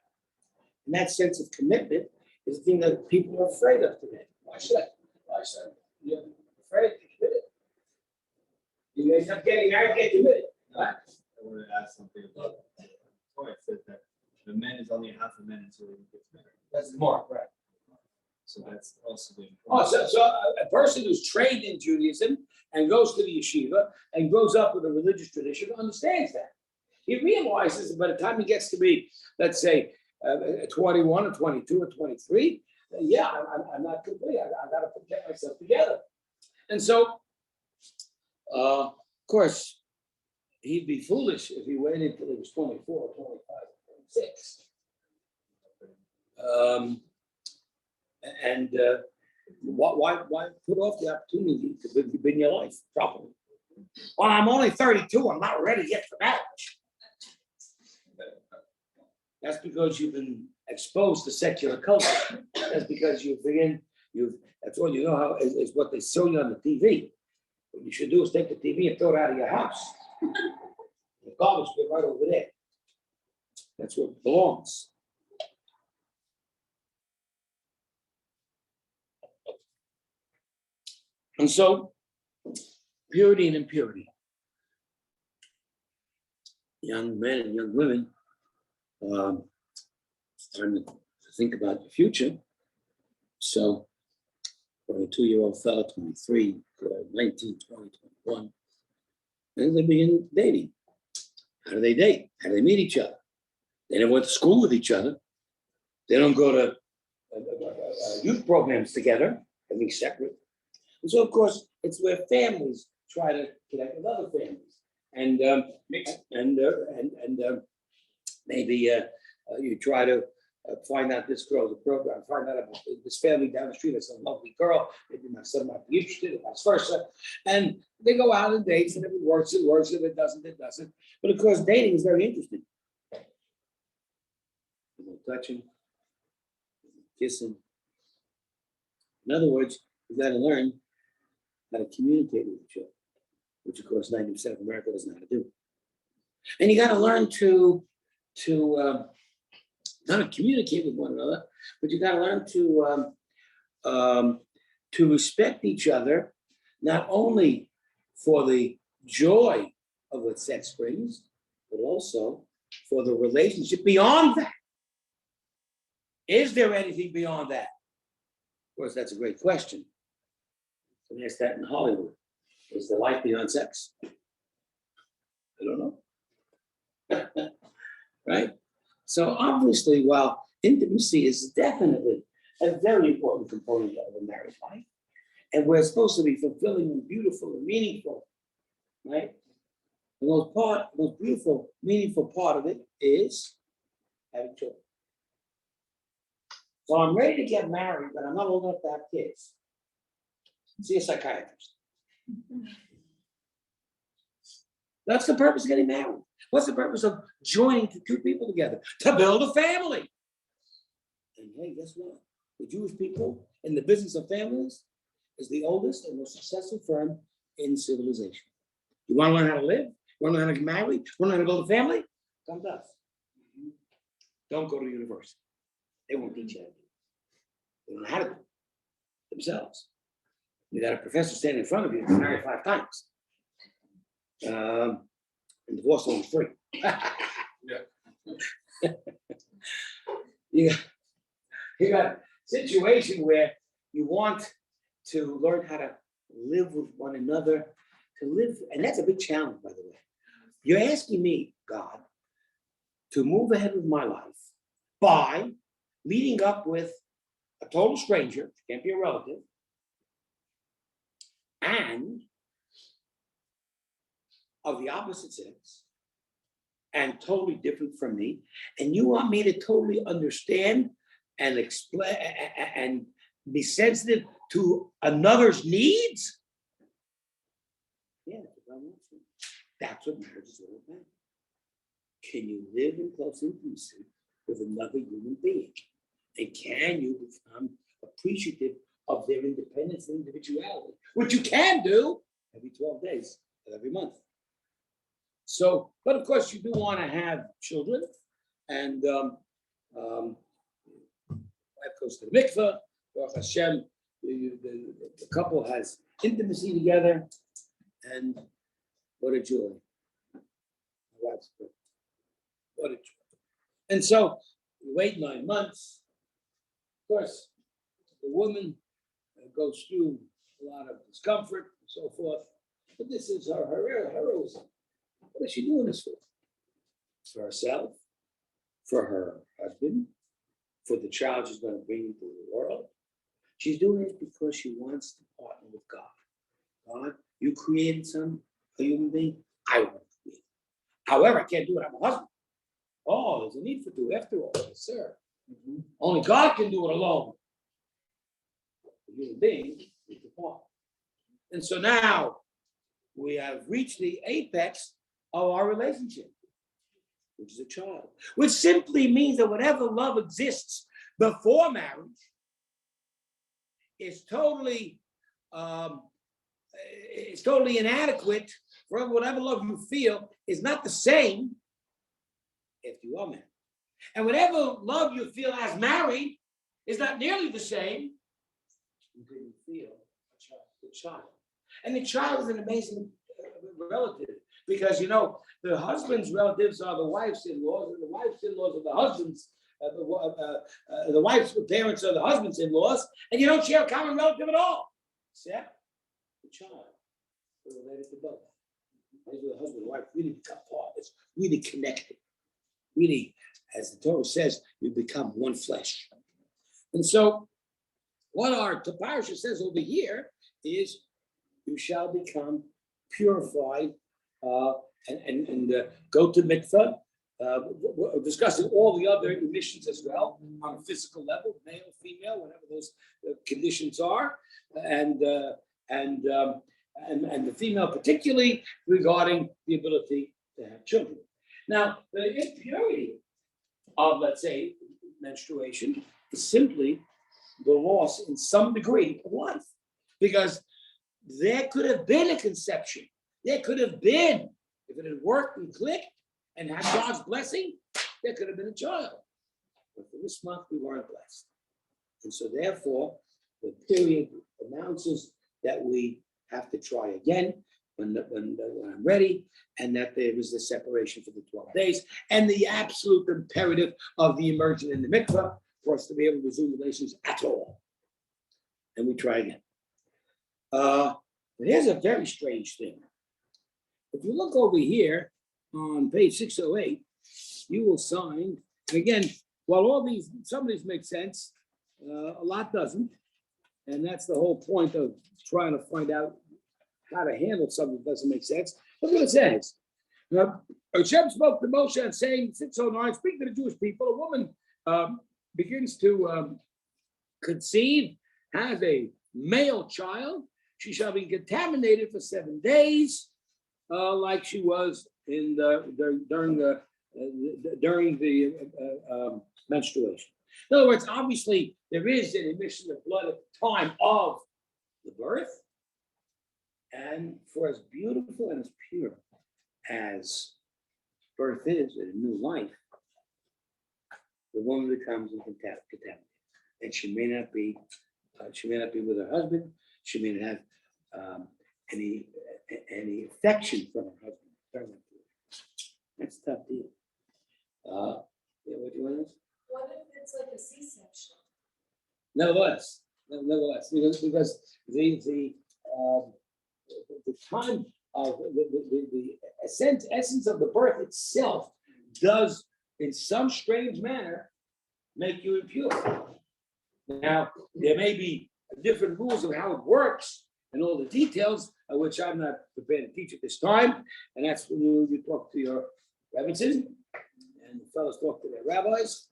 And that sense of commitment is the thing that people are afraid of today. Why should I? You're afraid to commit it. You end up getting married, get committed. Right? I want to ask something about the Torah. It says that the man is only half a man until he gets married. That's the mark, right? So that's also the Oh, so a person who's trained in Judaism and goes to the yeshiva and grows up with a religious tradition understands that. He realizes that by the time he gets to be, let's say, 21 or 22 or 23, I'm not complete. I got to get myself together. And so, of course, he'd be foolish if he waited until he was 24, 25, 26. Why put off the opportunity to begin your life properly? Well, I'm only 32. I'm not ready yet for marriage. That's because you've been exposed to secular culture. That's because that's all you know how is what they show you on the TV. What you should do is take the TV and throw it out of your house. The garbage bin right over there. That's where it belongs. And so, purity and impurity. Young men and young women starting to think about the future. So, 22-year-old fella, 23, 19, 20, 21, and they begin dating. How do they date? How do they meet each other? They never went to school with each other. They don't go to youth programs together, everything separate. And so, of course, it's where families try to connect with other families, and maybe you try to find out this girl's a program, find out about this family down the street. That's a lovely girl. Maybe my son might be interested, and vice versa. And they go out and date, and if it works, it works. If it doesn't, it doesn't. But of course, dating is very interesting. There's no touching, there's no kissing. In other words, you got to learn how to communicate with each other, which of course 90% of America doesn't know how to do. And you got to learn to not to communicate with one another, but you got to learn to respect each other not only for the joy of what sex brings, but also for the relationship beyond that. Is there anything beyond that? Of course, that's a great question. And ask that in Hollywood. Is there life beyond sex? I don't know. Right? So obviously, while intimacy is definitely a very important component of a married life, and we're supposed to be fulfilling and beautiful and meaningful, right? The most beautiful, meaningful part of it is having children. So I'm ready to get married, but I'm not old enough to have kids. See a psychiatrist. That's the purpose of getting married. What's the purpose of joining two people together? To build a family. And hey, guess what? The Jewish people in the business of families is the oldest and most successful firm in civilization. You want to learn how to live? You want to learn how to get married? You want to learn how to build a family? Come to us. Don't go to university. They won't teach you how to do it. They don't know how to do it themselves. You got a professor standing in front of you who's married 5 times. And divorce only 3. Yeah. You got a situation where you want to learn how to live with one another, and that's a big challenge, by the way. You're asking me, God, to move ahead with my life by meeting up with a total stranger, can't be a relative, and of the opposite sex, and totally different from me, and you want me to totally understand and explain and be sensitive to another's needs? Yeah, that's what marriage is all about. Can you live in close intimacy with another human being? And can you become appreciative of their independence and individuality, which you can do every 12 days of every month? So, but of course, you do want to have children, and wife goes to the mikveh. Baruch Hashem, the couple has intimacy together, and what a joy! What a joy! And so you wait 9 months. Of course, the woman goes through a lot of discomfort and so forth, but this is her heroism. What is she doing this for? For herself, for her husband, for the child she's going to bring into the world. She's doing it because she wants to partner with God. God, you created a human being. I want to create. However, I can't do it. I'm a husband. Oh, there's a need for 2 after all, yes, sir. Only God can do it alone. The human being is the part. And so now we have reached the apex of our relationship, which is a child, which simply means that whatever love exists before marriage is totally inadequate. For whatever love you feel is not the same if you are married, and whatever love you feel as married is not nearly the same until you feel the child. And the child is an amazing relative. Because, the husband's relatives are the wife's in-laws, and the wife's in-laws are the husband's, the wife's parents are the husband's in-laws, and you don't share a common relative at all, except the child. They're related to both. The husband and wife really become part. It's really connected. Really, as the Torah says, you become one flesh. And so, what our Parasha says over here is, you shall become purified. And go to mikveh, discussing all the other emissions as well on a physical level, male, female, whatever those conditions are, and the female particularly regarding the ability to have children. Now, the impurity of, let's say, menstruation is simply the loss in some degree of life, because there could have been a conception. There could have been, if it had worked and clicked and had God's blessing, there could have been a child. But for this month, we weren't blessed. And so therefore, the period announces that we have to try again when I'm ready, and that there is the separation for the 12 days, and the absolute imperative of the immersion in the mikvah for us to be able to resume relations at all. And we try again. Here's a very strange thing. If you look over here on page 608, you will find, again, while some of these make sense, a lot doesn't. And that's the whole point of trying to find out how to handle something that doesn't make sense. Look what it says. Hashem spoke to Moshe and saying, 609, speak to the Jewish people. A woman begins to conceive, has a male child. She shall be contaminated for 7 days, like she was during the menstruation. In other words, obviously, there is an emission of blood at the time of the birth. And for as beautiful and as pure as birth is in a new life, the woman becomes contaminated. And she may not be with her husband. She may not have any affection from her husband. That's a tough deal. What do you want to? What if it's like a C-section? Nevertheless, because the time of the essence of the birth itself does, in some strange manner, make you impure. Now, there may be different rules of how it works and all the details, which I'm not prepared to teach at this time. And that's when you talk to your rabbis and the fellows talk to their rabbis.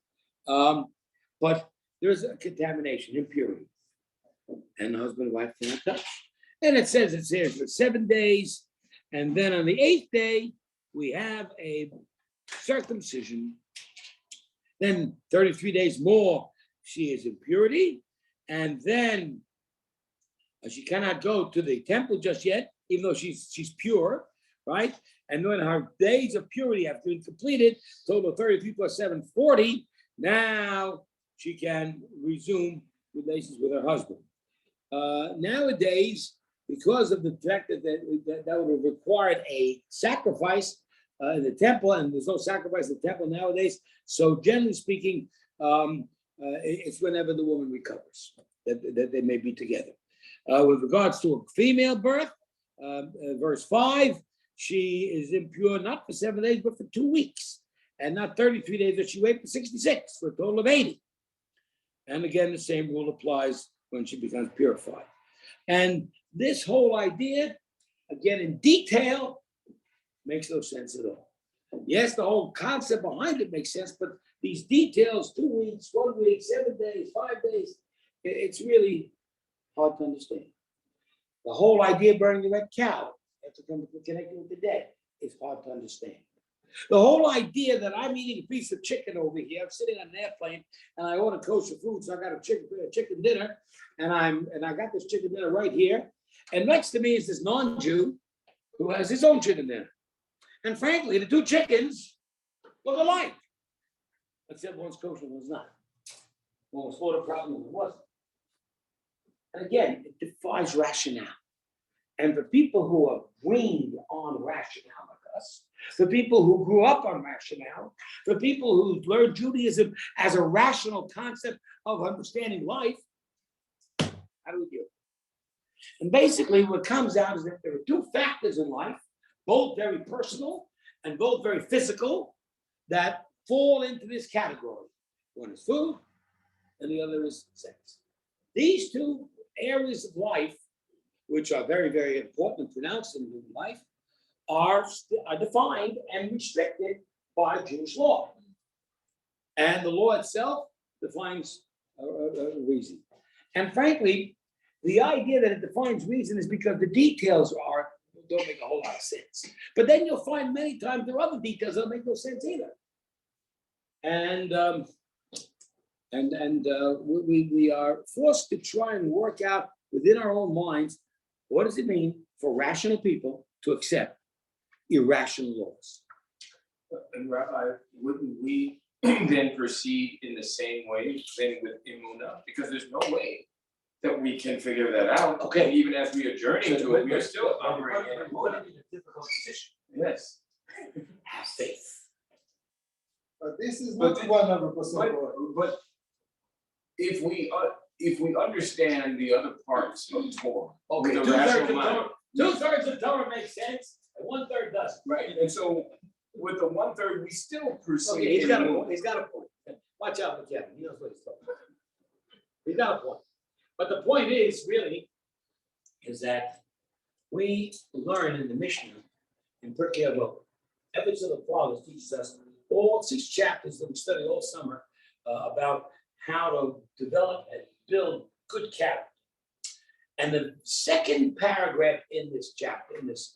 But there's a contamination, impurity, and the husband and wife cannot touch. And it says it's here for 7 days, and then on the 8th day we have a circumcision. Then 33 days more she is in purity, and then she cannot go to the temple just yet, even though she's pure, right? And when her days of purity have been completed, total 33 plus 7, 40. Now she can resume relations with her husband. Nowadays, because of the fact that would have required a sacrifice in the temple, and there's no sacrifice in the temple nowadays, so generally speaking, it's whenever the woman recovers that they may be together. With regards to a female birth, verse 5, she is impure not for 7 days, but for 2 weeks. And not 33 days, that she wait for 66, for a total of 80. And again, the same rule applies when she becomes purified. And this whole idea, again, in detail, makes no sense at all. Yes, the whole concept behind it makes sense, but these details, 2 weeks, 1 week, 7 days, 5 days, it's really hard to understand. The whole idea of burning the red cow, after connecting with the dead, is hard to understand. The whole idea that I'm eating a piece of chicken over here, I'm sitting on an airplane and I order kosher food, so I got a chicken dinner, and I got this chicken dinner right here, and next to me is this non-Jew who has his own chicken dinner. And frankly, the two chickens look alike, except one's kosher and one's not. One was for the problem and one wasn't. And again, it defies rationale. And for people who are weaned on rationale like us, for people who grew up on rationale, for people who learned Judaism as a rational concept of understanding life, how do we deal? And basically what comes out is that there are two factors in life, both very personal and both very physical, that fall into this category. One is food and the other is sex. These two areas of life, which are very, very important and pronounced in human life, are defined and restricted by Jewish law. And the law itself defines reason. And frankly, the idea that it defines reason is because the details don't make a whole lot of sense. But then you'll find many times there are other details that don't make no sense either. And we are forced to try and work out within our own minds, what does it mean for rational people to accept irrational laws? And Rabbi, wouldn't we then proceed in the same way then with Emunah? Because there's no way that we can figure that out. Okay. And even as we are journeying to it, we are still operating in a Put mode. it in a difficult position. Yes. Have faith. But this is But not the- 100% correct. But if we understand the other parts of Torah. Okay, with a rational mind. two-thirds of Torah makes sense, and 1/3 doesn't. Right, and so with the 1/3, we still perceive. Okay, he's got a in- point, he's got a point. Watch out for Kevin, he knows what he's talking about. He's got a point. But the point is, really, is that we learn in the Mishnah, in Pirkei Avot, Ethics of the Fathers teaches us all 6 chapters that we studied all summer about how to develop and build good character. And the second paragraph in this chapter, in this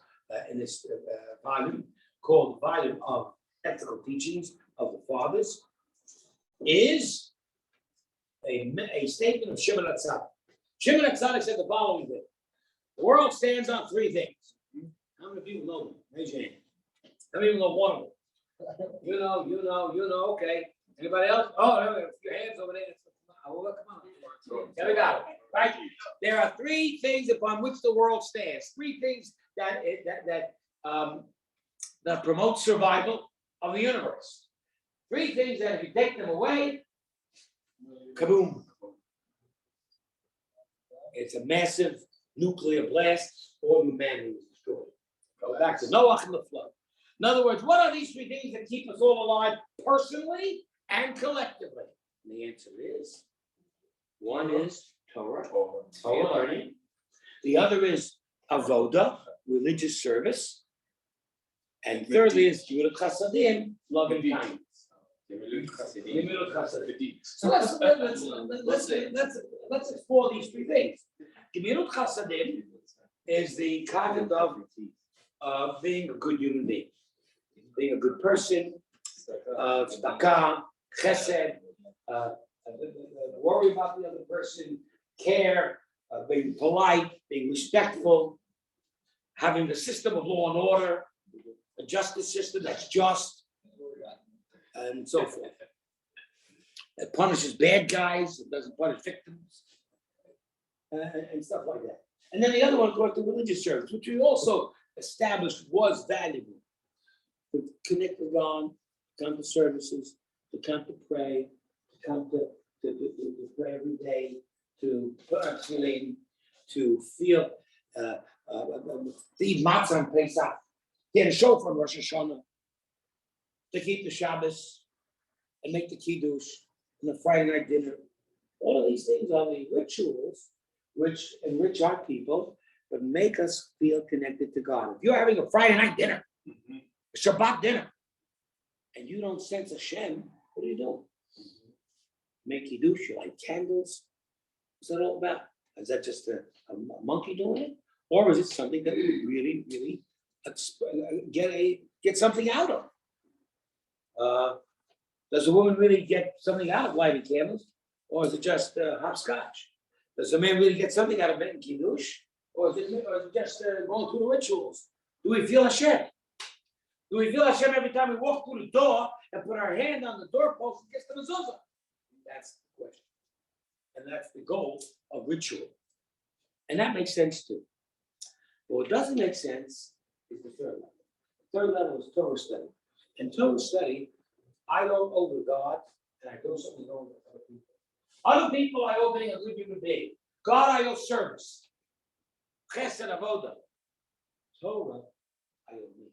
volume, called Volume of Ethical Teachings of the Fathers, is a statement of Shimon HaTzadik. Shimon HaTzadik said the following thing: the world stands on 3 things. How many people know them? Raise your hand. How many people know one of them? You know, okay. Anybody else? Oh, no, your hands over there. Oh, well, come on. Yeah, we got it. Right? There are 3 things upon which the world stands. 3 things that promote survival of the universe. 3 things that if you take them away, kaboom. It's a massive nuclear blast, all humanity is destroyed. Go back to Noah and the flood. In other words, what are these 3 things that keep us all alive personally and collectively? And the answer is, one is Torah learning. The other is avoda, religious service. And thirdly is Gemilut Chasadim, loving kindness. Gemilut Chasadim. So let's explore these 3 things. Gemilut Chasadim is the concept of being a good human being, being a good person, tzedakah, chesed, worry about the other person, care, being polite, being respectful, having the system of law and order, a justice system that's just, and so forth. It punishes bad guys, it doesn't punish victims, and stuff like that. And then the other one, of course, the religious service, which we also established was valuable. To connect with God, to come to services, to come to pray, to come to pray every day, to put our tefillin, to feel, to eat matzah on Pesach, get a show from Rosh Hashanah, to keep the Shabbos, and make the Kiddush, and the Friday night dinner. All of these things are the rituals which enrich our people, but make us feel connected to God. If you're having a Friday night dinner, a Shabbat dinner, and you don't sense Hashem, what are you doing? Make Kiddush, you light candles. What's that all about? Is that just a monkey doing it? Or is it something that we really get something out of? Does a woman really get something out of lighting candles? Or is it just hopscotch? Does a man really get something out of making Kiddush? Or is it just going through the rituals? Do we feel Hashem? Do we feel Hashem every time we walk through the door and put our hand on the doorpost and gets the mezuzah? That's the question. And that's the goal of ritual. And that makes sense too. But what doesn't make sense is the 3rd level. The 3rd level is Torah study. In Torah study, I don't owe to God, and I do something wrong with other people. Other people, I owe being a good human being. God, I owe service. Chesed avoda. Torah, I owe me.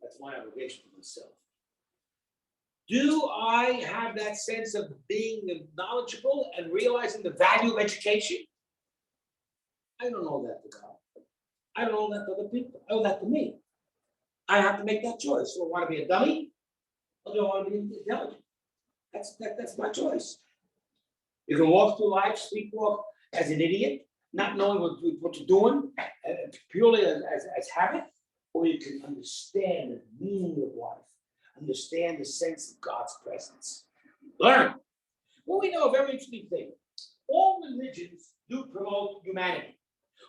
That's my obligation to myself. Do I have that sense of being knowledgeable and realizing the value of education? I don't owe that to God. I don't owe that to other people. I owe that to me. I have to make that choice. Do I want to be a dummy? Or do I want to be intelligent? That's my choice. You can walk through life, sleepwalk as an idiot, not knowing what you're doing, purely as habit, or you can understand the meaning of life, understand the sense of God's presence. Learn. Well, we know a very interesting thing. All religions do promote humanity.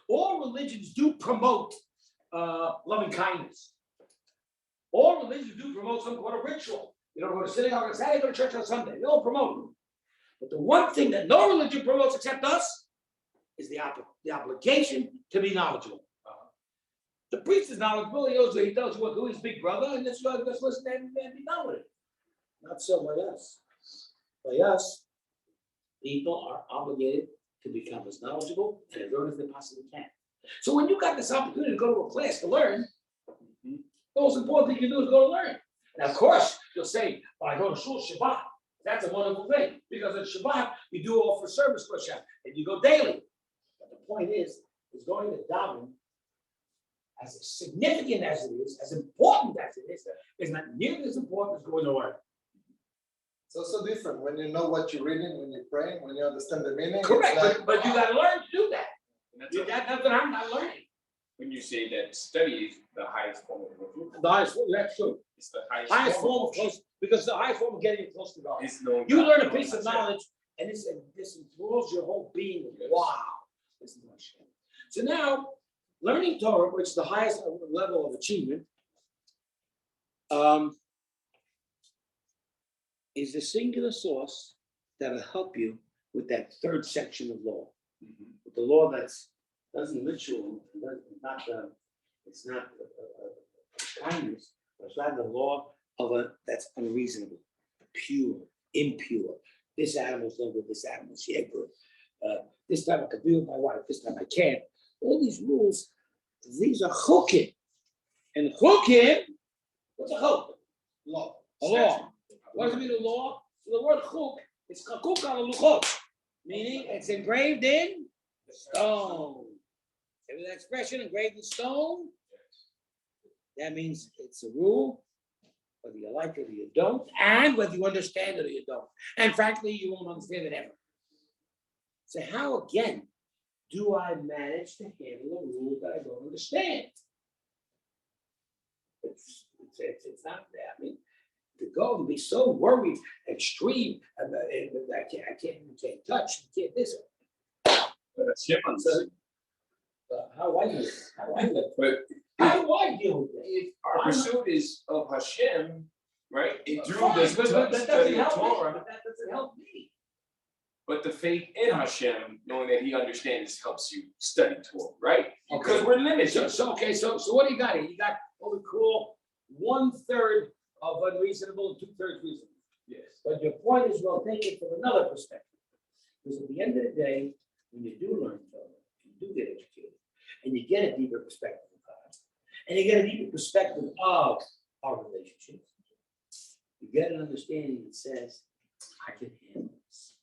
All religions do promote loving kindness. All religions do promote some kind of ritual. You don't go to synagogue on Saturday, go to church on Sunday. They all promote it. But the one thing that no religion promotes except us is the obligation to be knowledgeable. The priest is knowledgeable. He tells you what who is big brother, and let's listen and be done with it. Not so by us. By us, people are obligated to become as knowledgeable and as learned as they possibly can. So when you got this opportunity to go to a class to learn, the most important thing you do is go to learn. Now, of course, you'll say, well, I go to shul Shabbat. That's a wonderful thing, because at Shabbat, you do all for service for Shabbat, and you go daily. But the point is going to daven, as significant as it is, as important as it is not nearly as important as going to learn. It's also different when you know what you're reading, when you're praying, when you understand the meaning. Correct, it's like, but you gotta learn to do that. And that's That's what I'm not learning. when you say that study is the highest form of reproof. The highest form, that's true. It's the Highest form of close, because the highest form of getting close to God. It's knowing You God, learn a knowing piece of Hashem. knowledge, and this enthralls your whole being. Yes. Wow. This is Hashem. So now, learning Torah, which is the highest level of achievement, is the singular source that'll help you with that third section of law. With the law that's doesn't ritual, it's not kindness, but it's rather the law of that's unreasonable, pure, impure. This animal's no good, this animal's yeah good. This time I can be with my wife, this time I can't. All these rules, these are chukim. And chukim, what's a chuk? law. A law. What does it mean, a law? So the word chuk, it's chakuk al luchot, meaning it's engraved in stone. Every expression engraved in stone, that means it's a rule, whether you like it or you don't, and whether you understand it or you don't. And frankly, you won't understand it ever. So how, again, do I manage to handle a rule that I don't understand? It's not that. I mean, to go and be so worried, extreme, about it, I can't touch, you can't this. But Hashem understood. How do I do it? But How do I deal with it? if our pursuit is of Hashem, right? It through Fine, this but that doesn't study of help me. Torah, But that doesn't help me. but the faith in Hashem, knowing that He understands, helps you study Torah, right? Because Okay. we're limited. So what do you got here? You got what we call 1/3 of unreasonable and 2/3 reasonable. Yes. But your point is well taken from another perspective. Because at the end of the day, when you do learn Torah, you do get educated, and you get a deeper perspective of God, and you get a deeper perspective of our relationships, you get an understanding that says, I can handle this.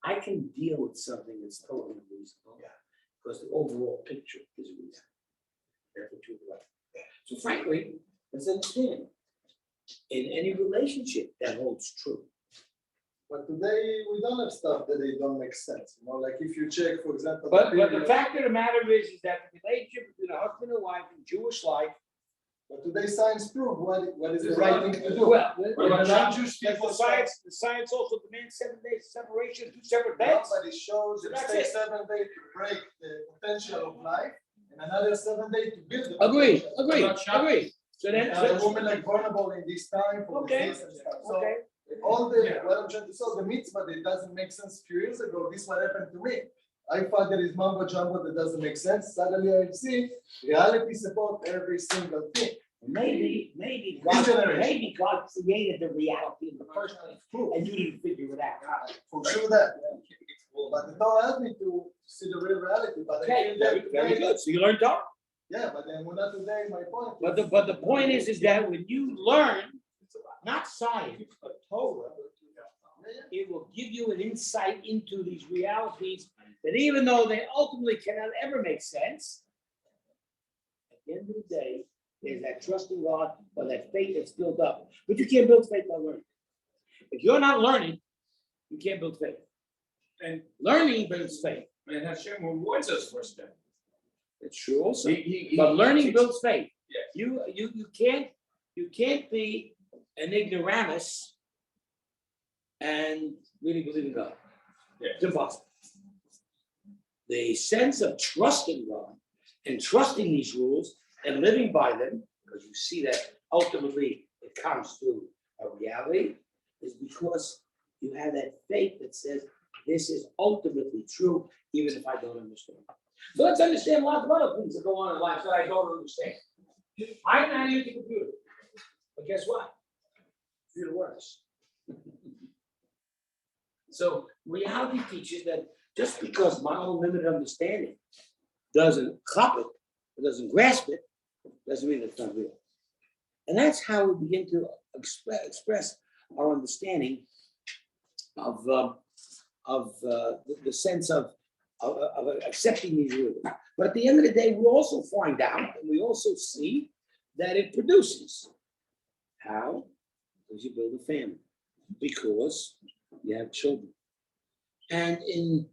I can deal with something that's totally unreasonable. Because the overall picture is reasonable. That's what you're right. So frankly, let's understand. In any relationship, that holds true. But today we don't have stuff that they don't make sense. You know, like if you check, for example, But the period- fact of the matter is that the relationship between a husband and wife in Jewish life. but today science prove what is the It's right right. thing to do. Well, What about the non-Jewish people? the science also demands 7 days of separation, 2 separate Yeah, beds. but it shows So it that's takes it. 7 days to break the potential of life, and another 7 days to build the Agreed, potential. agreed. So then, And a woman like vulnerable in this time for Okay. this and stuff. So okay, all the Yeah. what I'm trying to say, the mitzvah that doesn't make sense a few years ago, this what happened to me. I thought there is mumbo jumbo that doesn't make sense. Suddenly I see reality support every single thing. maybe This generation. maybe God created the reality in the first place, and you didn't figure it out. For sure that. But the Torah helped me to see the real reality. But I Okay, feel that very today- good. So you learned Torah. Yeah, but then we're not today, my point. But the point is that when you learn, not science, but Torah, it will give you an insight into these realities that even though they ultimately cannot ever make sense, at the end of the day, there's that trust in God or that faith that's built up. But you can't build faith by learning. If you're not learning, you can't build faith. And Learning builds faith. Hashem rewards us for studying. It's true also. He But learning takes- builds faith. Yes. You can't be an ignoramus and really believe in God. Yeah. It's impossible. The sense of trusting God and trusting these rules and living by them, because you see that ultimately it comes to a reality, is because you have that faith that says, This is ultimately true, even if I don't understand. So let's understand lots of other things that go on in life that I don't understand. I know how to use the computer, but guess what? The computer works. So reality teaches that just because my own limited understanding doesn't cop it, doesn't grasp it, doesn't mean it's not real. And that's how we begin to express our understanding of the sense of accepting these rules. But at the end of the day, we also find out and we also see that it produces. How? Because you build a family. Because you have children. And in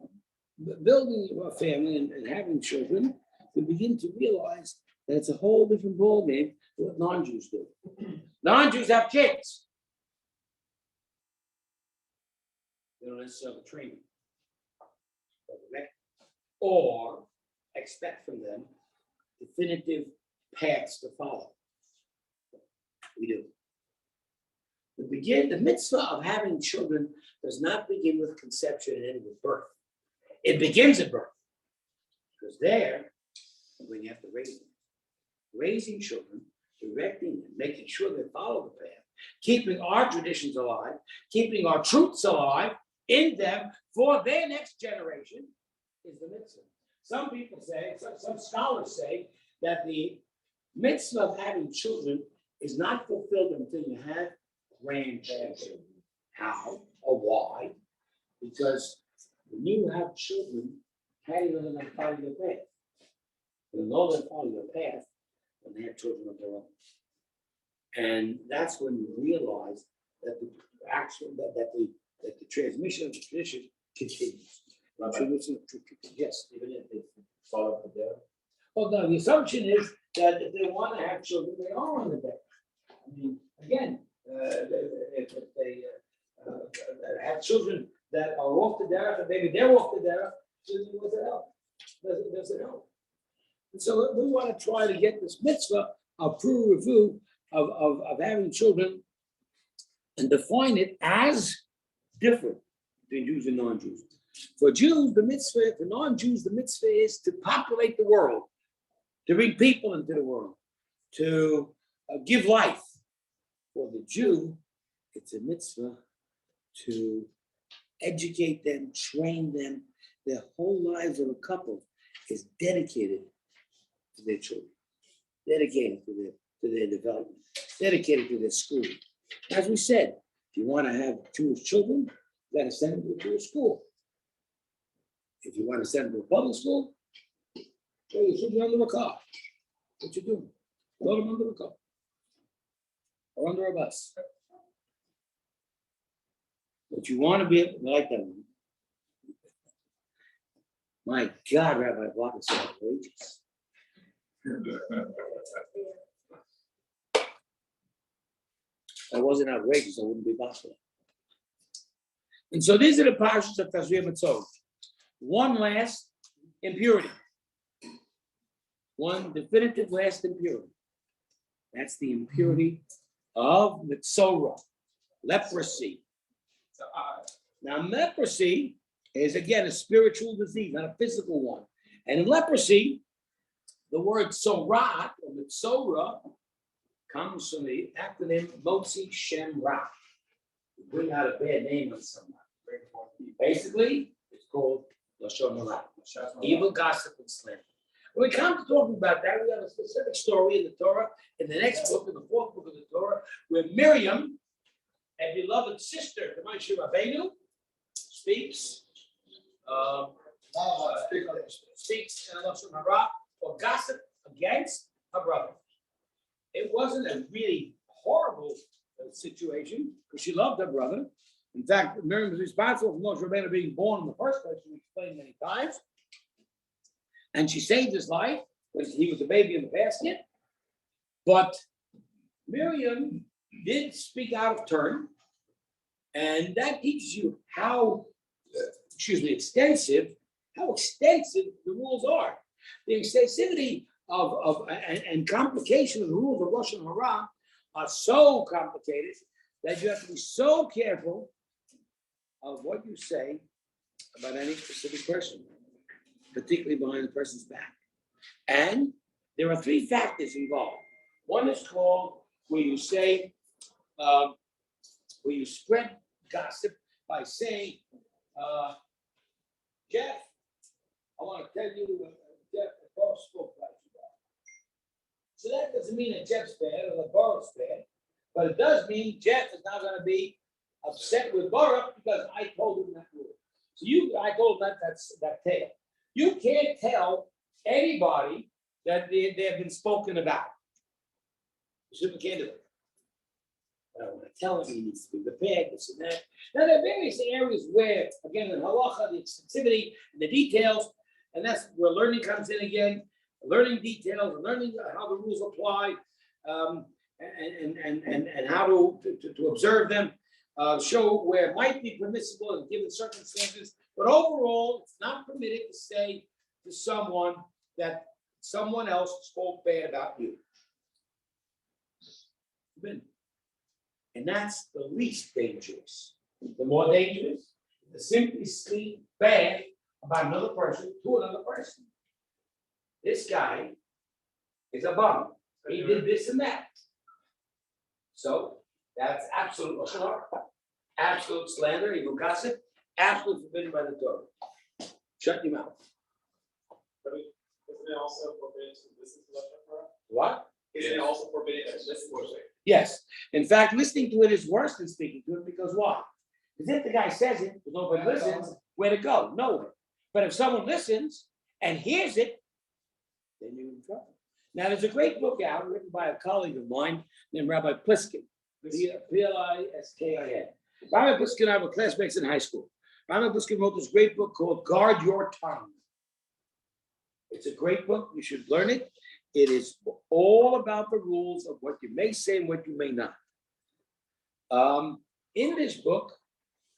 building a family and having children, we begin to realize that it's a whole different ballgame than what non-Jews do. Non-Jews have kids. They don't necessarily train them. Or expect from them definitive paths to follow. We do. The mitzvah of having children does not begin with conception and end with birth. It begins at birth. Because there, when you have to raise them. Raising children, directing them, making sure they follow the path, keeping our traditions alive, keeping our truths alive in them for their next generation is the mitzvah. Some people say, some scholars say that the mitzvah of having children is not fulfilled until you have grandchildren. How or why? Because when you have children, how do you know they're not following your path? You know they're following your path when they have children of their own. And that's when you realize that the action, that the transmission of the tradition continues. Yes. Even if they follow up there. Well, no, the assumption is that if they want to have children, they are on the deck. I mean, again, if they have children that are off the derech, and maybe they're off the derech, does it help? Does it help? And so we want to try to get this mitzvah of pru revu of having children and define it as different between Jews and non-Jews. For Jews, the mitzvah, for non-Jews, the mitzvah is to populate the world, to bring people into the world, to give life. For the Jew, it's a mitzvah to educate them, train them. Their whole lives of a couple is dedicated to their children, dedicated to their development, dedicated to their school. As we said, if you want to have Jewish children, you got to send them to a Jewish school. If you want to send them to a public school, throw your children under a car. What you doing? Throw them under a car or under a bus. But you want to be able to like them. My God, Rabbi Block is so outrageous. That wasn't outrageous, I wouldn't be possible. And so these are the parshas of Tashriya Mitzvot. One last impurity. One definitive last impurity. That's the impurity of Mitzorah, leprosy. Now, leprosy is again a spiritual disease, not a physical one. And in leprosy, the word sorat or Mitzorah comes from the acronym Motzi Shem Ra. You bring out a bad name on someone. Basically, it's called Lashon Hara, evil gossip and slander. When we come to talking about that, we have a specific story in the Torah, in the next book, in the fourth book of the Torah, where Miriam, a beloved sister to Moshe Rabbeinu, speaks in Lashon Hara or gossip against her brother. It wasn't a really horrible situation because she loved her brother. In fact, Miriam was responsible for Moshe Rabbeinu being born in the first place, we explained many times. And she saved his life because he was a baby in the basket. But Miriam did speak out of turn. And that teaches you how extensive the rules are. The extensivity and complication of the rules of Lashon Hara are so complicated that you have to be so careful of what you say about any specific person, particularly behind the person's back. And there are three factors involved. One is called where you say, where you spread gossip by saying, Jeff, I want to tell you, Jeff, the boss spoke about you. So that doesn't mean that Jeff's bad or the Baruch's bad, but it does mean Jeff is not going to be upset with Baruch because I told him that rule. So I told him that tale. You can't tell anybody that they have been spoken about. You simply can't do it. But I want to tell him he needs to be prepared, this and that. Now, there are various areas where, again, the halacha, the extensivity, and the details, and that's where learning comes in again, learning details, learning how the rules apply, and how to observe them, show where it might be permissible in given circumstances. But overall, it's not permitted to say to someone that someone else spoke bad about you. And that's the least dangerous. The more dangerous is to simply speak bad about another person to another person. This guy is a bum. He did this and that. So that's absolute lashon hara, absolute slander, evil gossip, absolutely forbidden by the Torah. Shut your mouth. Isn't it also forbidden to listen to lashon hara? What? Isn't it also forbidden to listen to it? Yes. In fact, listening to it is worse than speaking to it because why? Because if the guy says it, but nobody listens, where to go? Nowhere. But if someone listens and hears it, then you're in trouble. Now, there's a great book out written by a colleague of mine named Rabbi Pliskin, Pliskin. Rabbi Pliskin and I were classmates in high school. Rabbi Pliskin wrote this great book called Guard Your Tongue. It's a great book. You should learn it. It is all about the rules of what you may say and what you may not. In this book,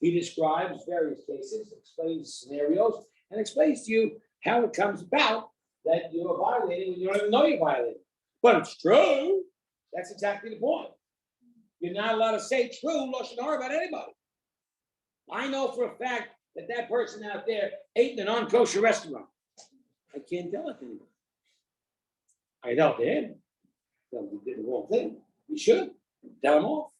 he describes various cases, explains scenarios, and explains to you how it comes about that you are violating when you don't even know you're violating. But it's true. That's exactly the point. You're not allowed to say true lashon hara about anybody. I know for a fact that that person out there ate in a non-kosher restaurant. I can't tell it to anyone. I tell it to him. Tell him he did the wrong thing. You should tell him off.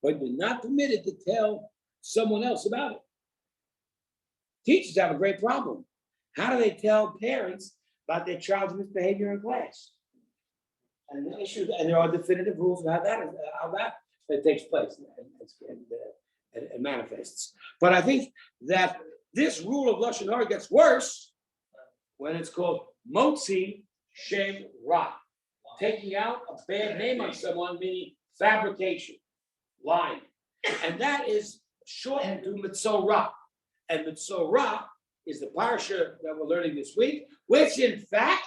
But you're not permitted to tell someone else about it. Teachers have a great problem. How do they tell parents about their child's misbehavior in class? And the issues, and there are definitive rules about how that takes place and manifests. But I think that this rule of lashon hara gets worse when it's called motzi shem ra, taking out a bad name on someone, meaning fabrication, lying, and that is shortened to mitzorah. And mitzorah is the Parasha that we're learning this week, which in fact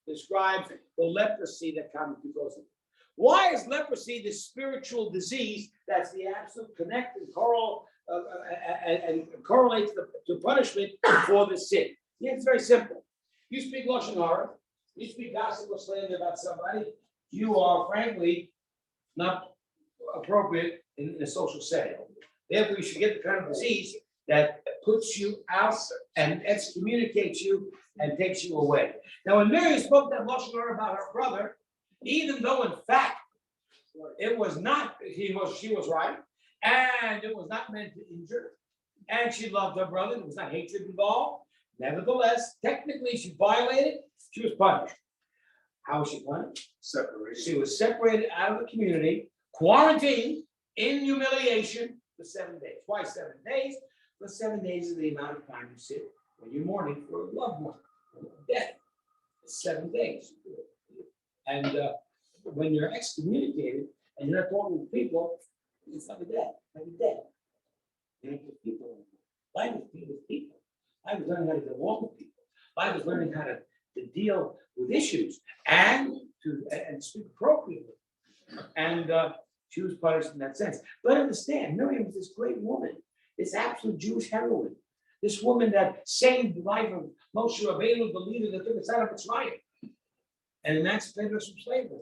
describes the leprosy that comes because of it. Why is leprosy the spiritual disease that's the absolute connect and correlates to punishment for the sin? Yeah, it's very simple. You speak lashon hara, you speak gossip or slander about somebody, you are frankly not appropriate in a social setting. Therefore, you should get the kind of disease that puts you out and excommunicates you and takes you away. Now, when Miriam spoke that lashon hara about her brother, even though in fact it was not, she was right, and it was not meant to injure, and she loved her brother, there was not hatred involved. Nevertheless, technically, she violated, she was punished. How was she punished? Separated. She was separated out of the community, quarantined in humiliation for 7 days. Why 7 days? For 7 days is the amount of time you sit when you're mourning for a loved one, death. 7 days. And when you're excommunicated and you're not talking to people, it's like a death, like a death. You don't get people. Life is deal with people. I was learning how to get along with people. I was learning how to deal with issues and speak appropriately. And she was punished in that sense. But understand, Miriam was this great woman, this absolute Jewish heroine, this woman that saved the life of Moshe Rabbeinu, the leader that took us out of Mitzrayim and emancipated us from slavery.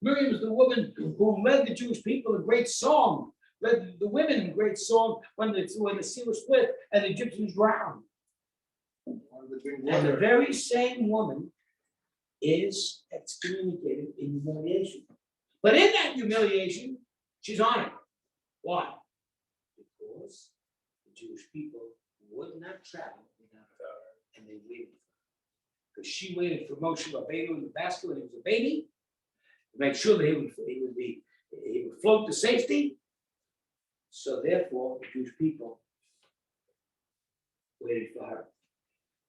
Miriam was the woman who led the Jewish people a great song, the women in great song when the sea was split and the Egyptians drowned. Or they drink And the water. very same woman is excommunicated in humiliation. But in that humiliation, she's honored. Why? Because the Jewish people would not travel without her, and they waited for her. Because she waited for Moshe Rabbeinu in the basket when he was a baby, to make sure that he would float to safety. So therefore, the Jewish people waited for her.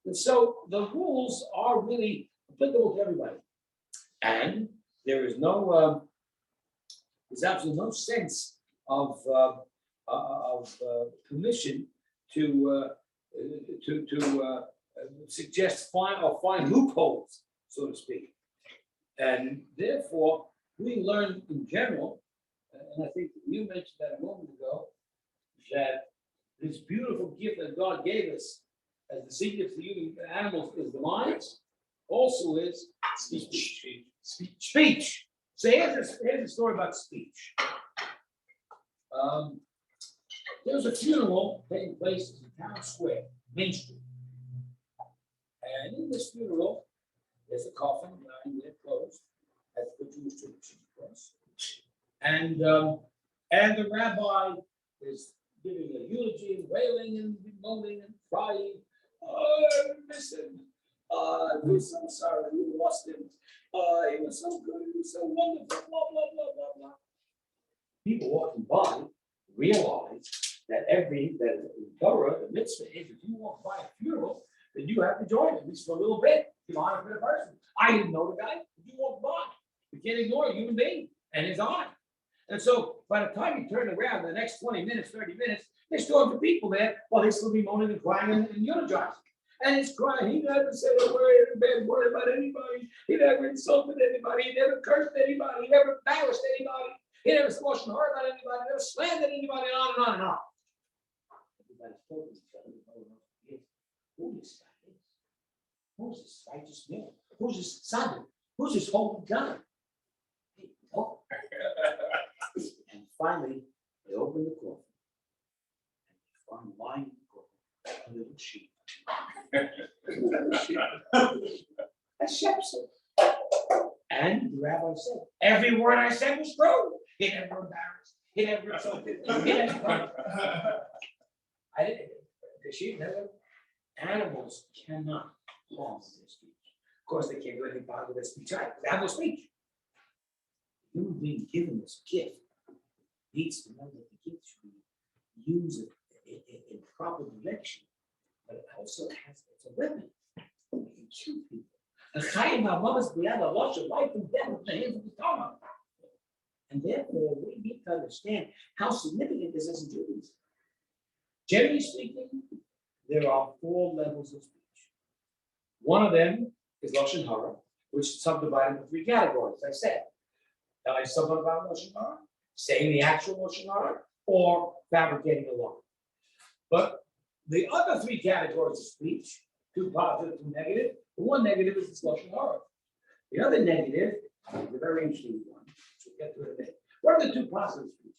And so the rules are really applicable to everybody. And there is there's absolutely no sense of permission to suggest find loopholes, so to speak. And therefore, we learn in general, and I think you mentioned that a moment ago, that this beautiful gift that God gave us as the secret to human animals is the mind, also is speech. Speech. So here's a story about speech. There was a funeral taking place in Town Square, Main Street. And in this funeral, there's a coffin lying there closed, as the Jewish tradition, of course. And the rabbi is giving a eulogy, and wailing and moaning and crying. Oh, I miss him. We're so sorry we lost him. He was so good, he was so wonderful, blah, blah, blah, blah, blah. People walking by realize that the Torah, the mitzvah is if you walk by a funeral, then you have to join, at least for a little bit, to honor for the person. I didn't know the guy, but you walk by. You can't ignore a human being and his honor. And so by the time you turn around, the next 20 minutes, 30 minutes, there's still other people there while they still be moaning and crying and eulogizing. And he's crying. He never said a word, a bad word about anybody. He never insulted anybody. He never cursed anybody. He never embarrassed anybody. He never spoke hard about anybody. Never slandered anybody, and on and on and on. Everybody's talking to each other. Who this guy is? Who's this righteous man? Who's this son? Who's this holy God? Hey, no. And finally, they open the coffin. And they find lying in the coffin, a little sheep. A shepherd. And the rabbi said, every word I said was true. He never embarrassed. He never insulted. He never. I didn't. The sheep never. Animals cannot harm their speech. Of course, they can't do anything bad with their speech. Right? They have no speech. Human being given this gift needs to know that the gift should be used in proper direction. But it also it's a weapon. It can kill people. A chayim ha'mamas b'yad ha'losh of life and death in the hands of the Torah. And therefore, we need to understand how significant this is in Judaism. Generally speaking, there are 4 levels of speech. One of them is Lashon Hara, which is subdivided into 3 categories, I said. I subdivide Lashon Hara, saying the actual Lashon Hara, or fabricating a lie. But the other 3 categories of speech, 2 positive, 2 negative. The one negative is the Lashon Hara. The other negative is a very interesting one, which we'll get to in a minute. What are the 2 positive speeches?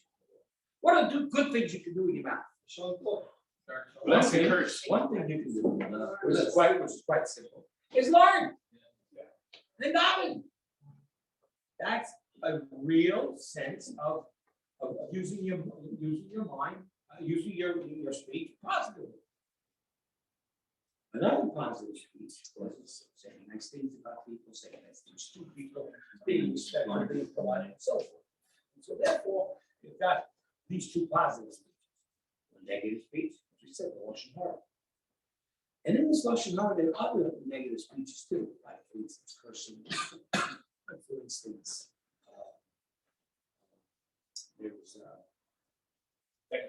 What are the 2 good things you can do with your mouth? Bless and curse. One thing you can do, which is quite simple, is learn. And daven. That's a real sense of using your mind, using your speech positively. Another positive speech, of course, is saying nice things about people, saying nice things to people, being respectful, being polite, and so forth. And so therefore, you've got these 2 positive speeches. The negative speech, as we said, the Lashon Hara. And in this Lashon Hara, there are other negative speeches too, like for instance, cursing, like for instance, there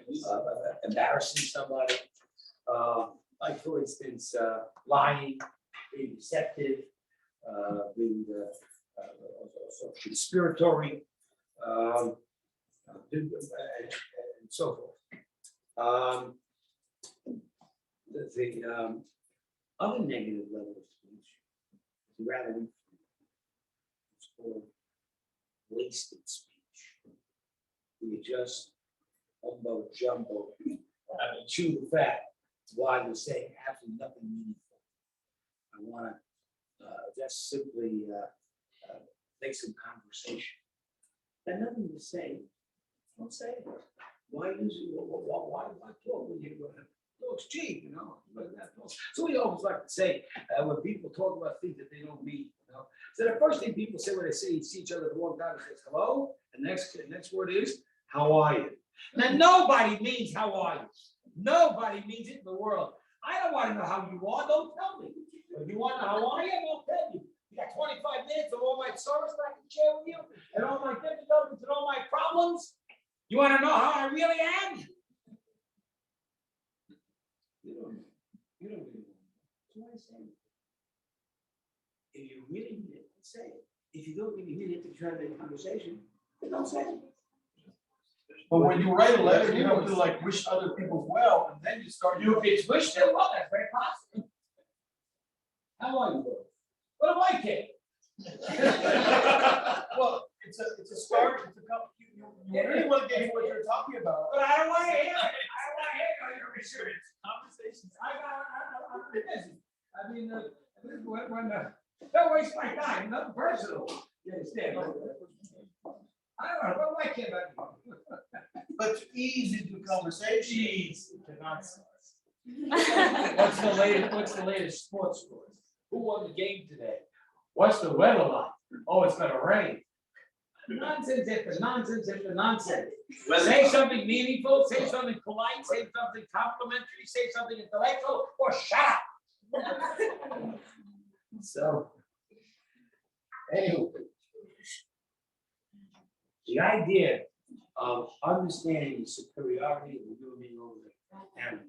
was embarrassing somebody, like for instance, lying, being deceptive, being conspiratory, and so forth. The other negative level of speech is rather inferior. It's called wasted speech. We just mumbo jumbo. I mean, chew the fat while you're saying absolutely nothing meaningful. I want to just simply make some conversation. Got nothing to say. Don't say it. Why use it? Why talk when you it's cheap, you know? So we always like to say when people talk about things that they don't mean, you know. So the first thing people say when they see each other at the wrong time is hello, and next word is how are you? Now nobody means how are you. Nobody means it in the world. I don't want to know how you are. Don't tell me. If you want to know how are you, I'll tell you. You got 25 minutes of all my sorrows that I can share with you, and all my difficulties and all my problems. You want to know how I really am? You don't know. You don't really know. So why say it? If you really mean it, say it. If you don't really mean it to try to make a conversation, then don't say it. But when you write a letter, you have to like wish other people well, and then you start. It's wish them well, that's very possible. How are you, bro? What do I care? Well, it's a start. It's a you really want to get into what you're talking about. But I don't want to hear it. I don't want to hear your insurance conversations. I'm busy. I mean, don't waste my time. Nothing personal. You understand? I don't know. What do I care about you? But to ease into conversation. Jeez, nonsense. What's the latest sports scores? Who won the game today? What's the weather like? Oh, it's gonna rain. Nonsense after nonsense after nonsense. Say something meaningful, say something polite, say something complimentary, say something intellectual, or shut up. So, anyway, the idea of understanding the superiority of the human being over the animal.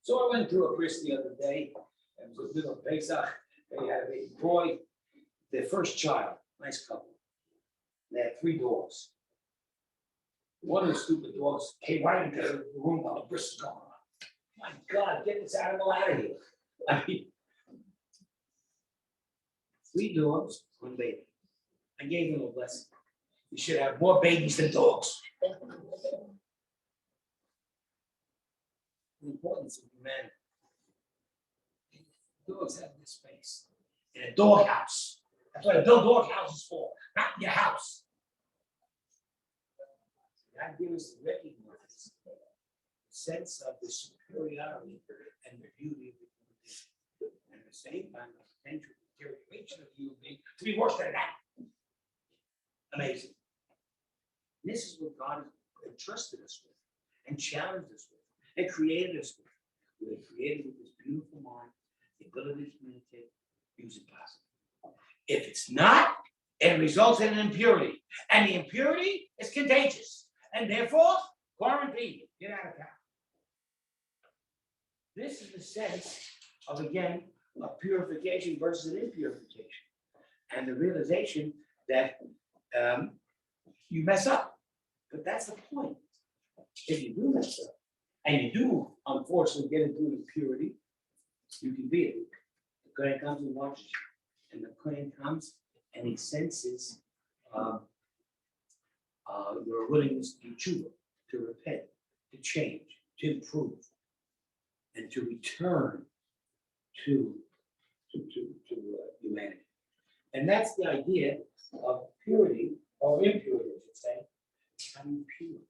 So I went through a bris the other day, and was with a Pesach. They had a baby boy, their first child, nice couple. They had 3 dogs. One of the stupid dogs came right into the room while the bris was going on. My God, get this animal out of here. I mean, 3 dogs, 1 baby. I gave them a blessing. We should have more babies than dogs. The importance of humanity. Dogs have this space. In a dog house. That's what I build dog houses for, not your house. The idea is to recognize the sense of the superiority and the beauty of the human being. And at the same time, the potential deterioration of the human being to be worse than that. Amazing. This is what God has entrusted us with, and challenged us with, and created us with. We were created with this beautiful mind, the ability to communicate, use it positively. If it's not, it results in an impurity, and the impurity is contagious, and therefore quarantine. Get out of town. This is the sense of, again, a purification versus an impurification, and the realization that you mess up. But that's the point. If you do mess up, and you do, unfortunately, get into an impurity, you can be it. The Kohen comes and watches you. And the Kohen comes and he senses your willingness to do tshuva, to repent, to change, to improve, and to return to humanity. And that's the idea of purity, or impurity, I should say, becoming pure.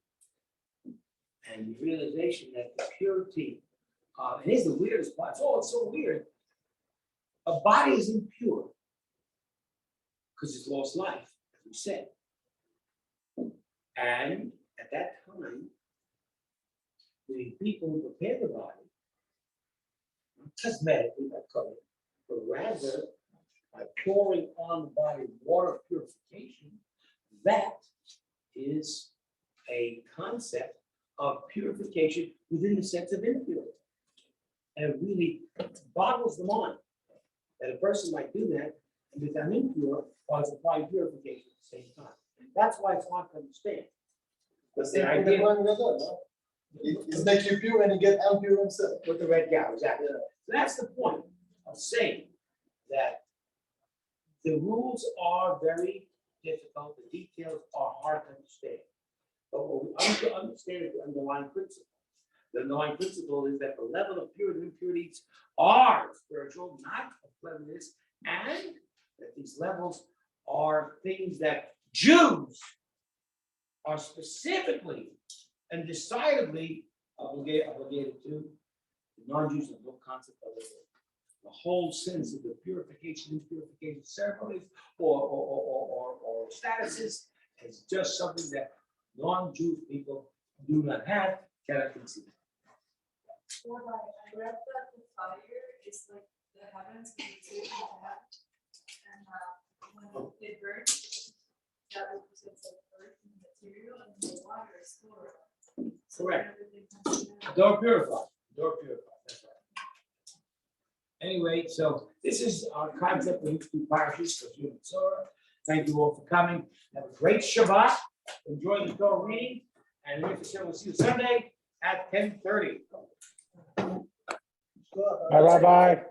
And the realization that the purity, and here's the weirdest part, it's so weird. A body is impure because it's lost life, as we said. And at that time, the people who prepare the body, not cosmetically, by color, but rather by pouring on the body water of purification, that is a concept of purification within the sense of impurity. And it really boggles the mind that a person might do that and become impure while it's applying purification at the same time. That's why it's hard to understand. That's the idea. It's make you pure and you get impure himself. With the red cow, exactly. So that's the point of saying that the rules are very difficult, the details are hard to understand. But what we understand is the underlying principle. The underlying principle is that the level of purity and impurities are spiritual, not of cleanliness, and that these levels are things that Jews are specifically and decidedly obligated to. Non-Jews have no concept of it. The whole sense of the purification and purification ceremonies or statuses is just something that non-Jewish people do not have, cannot conceive. Or I read that the fire is like the heavens and the earth and when it burns, that represents like earth and material, and the water is floral. So Correct. everything comes together. Door purified, that's right. Anyway, so this is our concept of two parishes for human Torah. Thank you all for coming. Have a great Shabbat. Enjoy the Torah reading, and we'll see you Sunday at 10:30. Bye, bye, bye.